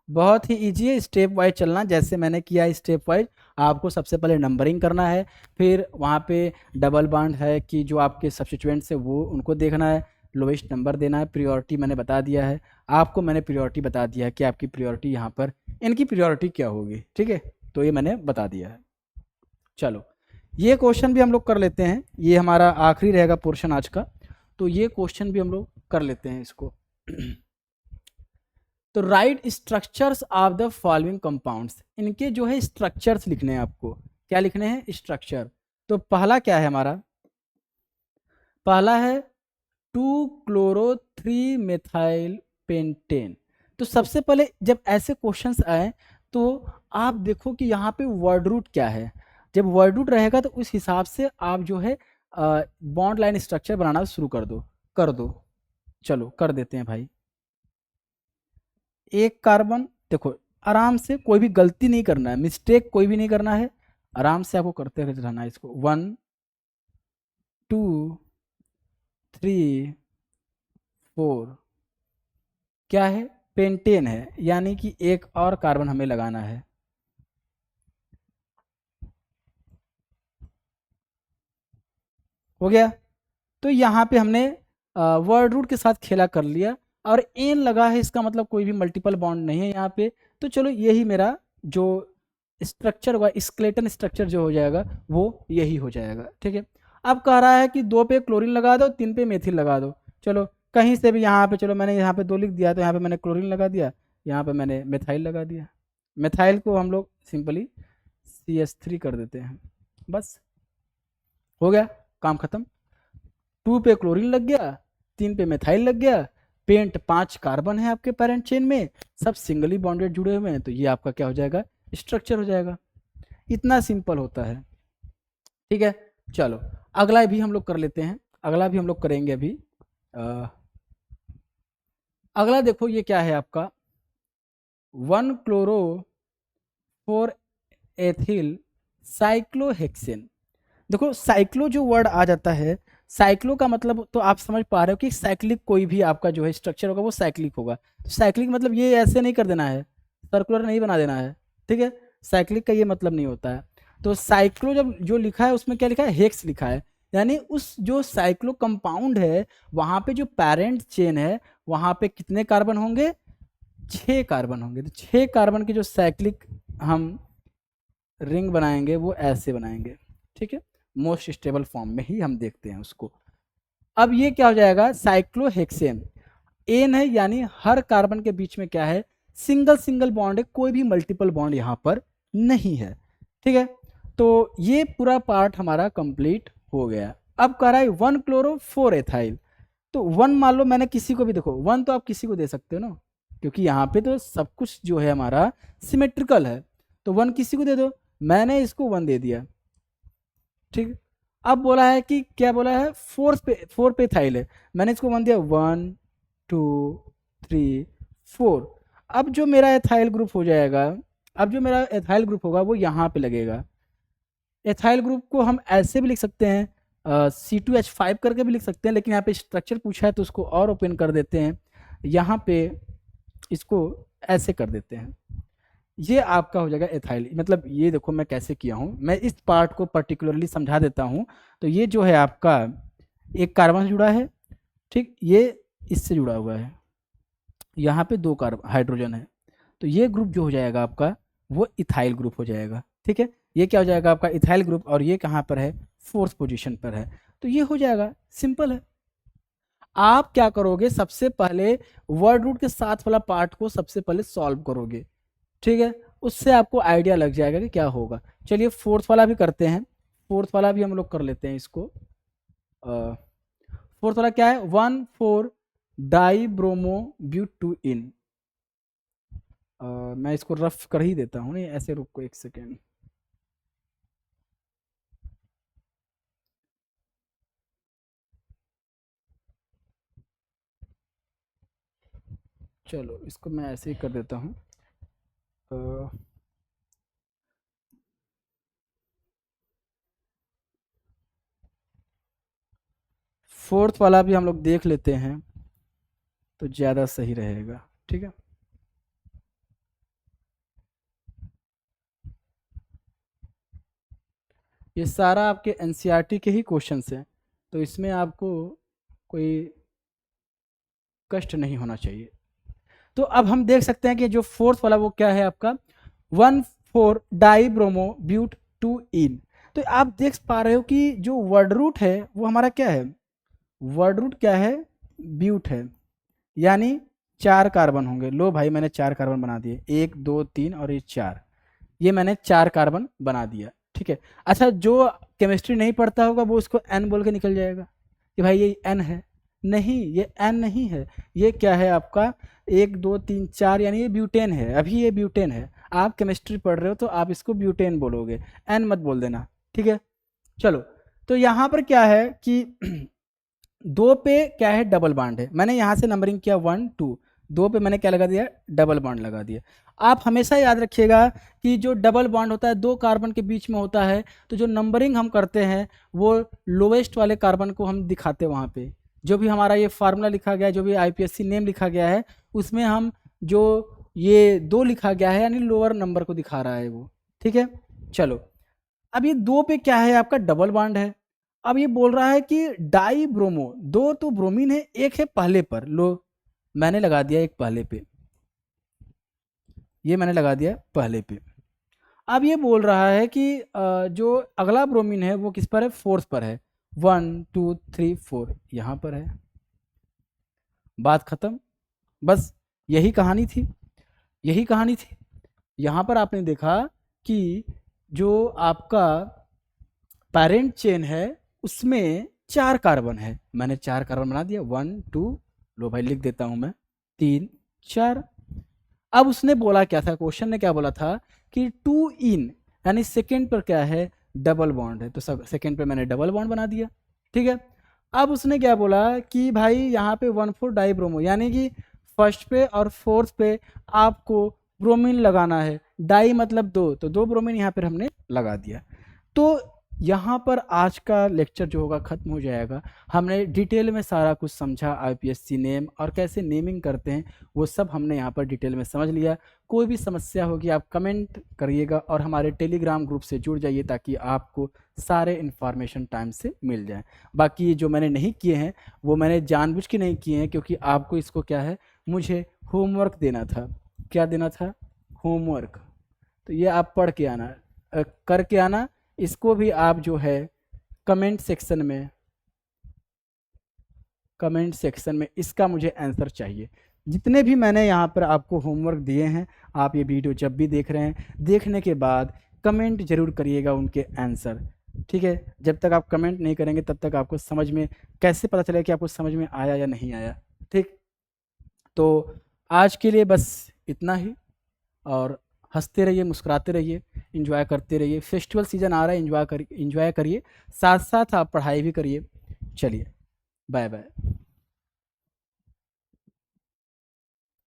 बहुत ही इजी है, स्टेप वाइज चलना, जैसे मैंने किया स्टेप वाइज। आपको सबसे पहले नंबरिंग करना है, फिर वहाँ पे डबल बॉन्ड है कि जो आपके सब्स्टिट्यूएंट्स है वो उनको देखना है, लोएस्ट नंबर देना है। प्रियोरिटी मैंने बता दिया है आपको, मैंने प्रियोरिटी बता दिया है कि आपकी प्रियोरिटी यहाँ पर, इनकी प्रियोरिटी क्या होगी। ठीक है, तो ये मैंने बता दिया है। चलो ये क्वेश्चन भी हम लोग कर लेते हैं, ये हमारा आखिरी रहेगा पोर्शन आज का, तो ये क्वेश्चन भी हम लोग कर लेते हैं इसको। तो right structures of the following compounds, इनके जो है स्ट्रक्चर्स लिखने हैं आपको। क्या लिखने हैं, स्ट्रक्चर। तो पहला क्या है हमारा, पहला है 2-chloro-3 मेथाइल पेंटेन। तो सबसे पहले जब ऐसे क्वेश्चंस आए तो आप देखो कि यहाँ पे वर्ड रूट क्या है। जब वर्ड रूट रहेगा तो उस हिसाब से आप जो है बॉन्ड लाइन स्ट्रक्चर बनाना शुरू कर दो। चलो कर देते हैं भाई। एक कार्बन, देखो आराम से, कोई भी गलती नहीं करना है, मिस्टेक कोई भी नहीं करना है, आराम से आपको करते रहना है इसको। 1 2 3 4, क्या है, पेंटेन है, यानी कि एक और कार्बन हमें लगाना है। हो गया, तो यहाँ पे हमने वर्ड रूट के साथ खेला कर लिया, और एन लगा है, इसका मतलब कोई भी मल्टीपल बॉन्ड नहीं है यहाँ पे। तो चलो यही मेरा जो स्ट्रक्चर होगा, स्केलेटन स्ट्रक्चर जो हो जाएगा वो यही हो जाएगा। ठीक है, अब कह रहा है कि 2 पे क्लोरीन लगा दो, 3 पे मेथिल लगा दो। चलो कहीं से भी यहाँ पे, चलो मैंने यहाँ पे 2 लिख दिया, तो यहाँ पे मैंने क्लोरीन लगा दिया, यहाँ पे मैंने मेथाइल लगा दिया। मेथाइल को हम लोग सिंपली CH3 कर देते हैं, बस हो गया, काम खत्म। 2 पे क्लोरीन लग गया, 3 पे मेथाइल लग गया, पेंट 5 कार्बन है आपके पेरेंट चेन में, सब सिंगली बॉन्डेड जुड़े हुए हैं, तो ये आपका क्या हो जाएगा, स्ट्रक्चर हो जाएगा। इतना सिंपल होता है। ठीक है, चलो अगला भी हम लोग कर लेते हैं, अगला भी हम लोग करेंगे अभी। अगला देखो ये क्या है आपका, 1 क्लोरो 4 एथिल साइक्लोहेक्सेन। देखो साइक्लो जो वर्ड आ जाता है, साइक्लो का मतलब तो आप समझ पा रहे हो कि साइक्लिक कोई भी आपका जो है स्ट्रक्चर होगा वो साइक्लिक होगा। तो साइक्लिक मतलब ये ऐसे नहीं कर देना है, सर्कुलर नहीं बना देना है, ठीक है। साइक्लिक का ये मतलब नहीं होता है। तो साइक्लो जब जो लिखा है उसमें क्या लिखा है, हेक्स लिखा है, यानी उस जो साइक्लो कंपाउंड है वहाँ पे जो पेरेंट चेन है वहाँ पे कितने कार्बन होंगे, 6 कार्बन होंगे। तो 6 कार्बन की जो साइक्लिक हम रिंग बनाएंगे वो ऐसे बनाएंगे, ठीक है। मोस्ट स्टेबल फॉर्म में ही हम देखते हैं उसको। अब ये क्या हो जाएगा, साइक्लोहेक्सेन। एन है यानी हर कार्बन के बीच में क्या है, सिंगल सिंगल बॉन्ड है, कोई भी मल्टीपल बॉन्ड यहाँ पर नहीं है, ठीक है। तो ये पूरा पार्ट हमारा कंप्लीट हो गया। अब कह रहा है 1 क्लोरो 4 एथाइल। तो 1 मान लो मैंने किसी को भी, देखो 1 तो आप किसी को दे सकते हो ना, क्योंकि यहाँ पे तो सब कुछ जो है हमारा सिमेट्रिकल है। तो 1 किसी को दे दो, मैंने इसको 1 दे दिया, ठीक। अब बोला है कि क्या बोला है, 4 पे थाइल है, मैंने इसको 1 दिया, 1 2 3 4। अब जो मेरा एथाइल ग्रुप हो जाएगा, अब जो मेरा एथाइल ग्रुप होगा वो यहाँ पे लगेगा। एथाइल ग्रुप को हम ऐसे भी लिख सकते हैं, C2H5 करके भी लिख सकते हैं, लेकिन यहाँ पे स्ट्रक्चर पूछा है तो उसको और ओपन कर देते हैं, यहाँ पे इसको ऐसे कर देते हैं। ये आपका हो जाएगा एथाइल। मतलब ये देखो मैं कैसे किया हूँ, मैं इस पार्ट को पर्टिकुलरली समझा देता हूँ। तो ये जो है आपका एक कार्बन से जुड़ा है, ठीक, ये इससे जुड़ा हुआ है, यहाँ पे 2 कार्बन हाइड्रोजन है। तो ये ग्रुप जो हो जाएगा आपका वो इथाइल ग्रुप हो जाएगा, ठीक है। ये क्या हो जाएगा आपका इथाइल ग्रुप, और ये कहाँ पर है, 4th पोजीशन पर है। तो ये हो जाएगा, सिंपल है। आप क्या करोगे, सबसे पहले वर्ड रूट के साथ वाला पार्ट को सबसे पहले सॉल्व करोगे, ठीक है। उससे आपको आइडिया लग जाएगा कि क्या होगा। चलिए 4th वाला भी करते हैं, 4th वाला भी हम लोग कर लेते हैं इसको। 4th वाला क्या है, 1,4 डाई ब्रोमो ब्यूट 2 इन। मैं इसको रफ कर ही देता हूँ, नहीं ऐसे रुको एक सेकेंड। चलो इसको मैं ऐसे ही कर देता हूँ। 4th वाला भी हम लोग देख लेते हैं तो ज़्यादा सही रहेगा, ठीक है। ये सारा आपके एनसीईआरटी के ही क्वेश्चंस हैं, तो इसमें आपको कोई कष्ट नहीं होना चाहिए। तो अब हम देख सकते हैं कि जो 4th वाला वो क्या है आपका, 1,4 डाई ब्रोमो ब्यूट 2 इन। तो आप देख पा रहे हो कि जो वर्ड रूट है वो हमारा क्या है, वर्ड रूट क्या है, ब्यूट है, यानी 4 कार्बन होंगे। लो भाई मैंने 4 कार्बन बना दिए, 1 2 3 और ये 4, ये मैंने 4 कार्बन बना दिया, ठीक है। अच्छा जो केमिस्ट्री नहीं पढ़ता होगा वो इसको एन बोल के निकल जाएगा कि भाई ये एन है, नहीं ये एन नहीं है, ये क्या है आपका 1 2 3 4, यानी ये ब्यूटेन है, अभी ये ब्यूटेन है। आप केमिस्ट्री पढ़ रहे हो तो आप इसको ब्यूटेन बोलोगे, एन मत बोल देना, ठीक है। चलो तो यहाँ पर क्या है कि 2 पे क्या है, डबल बॉन्ड है, मैंने यहाँ से नंबरिंग किया 1 2, 2 पे मैंने क्या लगा दिया, डबल बॉन्ड लगा दिया। आप हमेशा याद रखिएगा कि जो डबल बॉन्ड होता है 2 कार्बन के बीच में होता है, तो जो नंबरिंग हम करते हैं वो लोवेस्ट वाले कार्बन को हम दिखाते हैं वहाँ पे। जो भी हमारा ये फार्मूला लिखा गया है, जो भी आईपीएससी नेम लिखा गया है, उसमें हम जो ये 2 लिखा गया है यानी लोअर नंबर को दिखा रहा है वो, ठीक है। चलो अब ये 2 पे क्या है आपका, डबल बॉन्ड है। अब ये बोल रहा है कि डाई ब्रोमो, 2 तो ब्रोमीन है, एक है पहले पर, लो मैंने लगा दिया एक पहले पे, ये मैंने लगा दिया पहले पे। अब ये बोल रहा है कि जो अगला ब्रोमीन है वो किस पर है, 4th पर है, 1 2 3 4 यहाँ पर है, बात खत्म। बस यही कहानी थी, यही कहानी थी। यहाँ पर आपने देखा कि जो आपका पेरेंट चेन है उसमें 4 कार्बन है, मैंने 4 कार्बन बना दिया, 1 2, लो भाई लिख देता हूँ मैं, 3 4। अब उसने बोला क्या था, क्वेश्चन ने क्या बोला था कि 2 इन, यानी सेकेंड पर क्या है, डबल बॉन्ड है, तो सेकेंड पे मैंने डबल बॉन्ड बना दिया। ठीक है, अब उसने क्या बोला कि भाई यहाँ पे 1,4 डाईब्रोमो, यानी कि फर्स्ट पे और फोर्थ पे आपको ब्रोमीन लगाना है। डाई मतलब दो, तो दो ब्रोमीन यहाँ पर हमने लगा दिया। तो यहाँ पर आज का लेक्चर जो होगा ख़त्म हो जाएगा। हमने डिटेल में सारा कुछ समझा, आईपीएससी नेम और कैसे नेमिंग करते हैं वो सब हमने यहाँ पर डिटेल में समझ लिया। कोई भी समस्या होगी आप कमेंट करिएगा और हमारे टेलीग्राम ग्रुप से जुड़ जाइए ताकि आपको सारे इन्फॉर्मेशन टाइम से मिल जाए। बाकी जो मैंने नहीं किए हैं वो मैंने जानबूझ के नहीं किए हैं, क्योंकि आपको इसको क्या है, मुझे होमवर्क देना था। क्या देना था? होमवर्क। तो ये आप पढ़ के आना, करके आना। इसको भी आप जो है कमेंट सेक्शन में इसका मुझे आंसर चाहिए। जितने भी मैंने यहाँ पर आपको होमवर्क दिए हैं, आप ये वीडियो जब भी देख रहे हैं, देखने के बाद कमेंट जरूर करिएगा उनके आंसर। ठीक है, जब तक आप कमेंट नहीं करेंगे तब तक आपको समझ में कैसे पता चलेगा कि आपको समझ में आया या नहीं आया। ठीक, तो आज के लिए बस इतना ही, और हंसते रहिए, मुस्कुराते रहिए, एंजॉय करते रहिए। फेस्टिवल सीज़न आ रहा है, एंजॉय करिए, साथ साथ आप पढ़ाई भी करिए। चलिए, बाय बाय।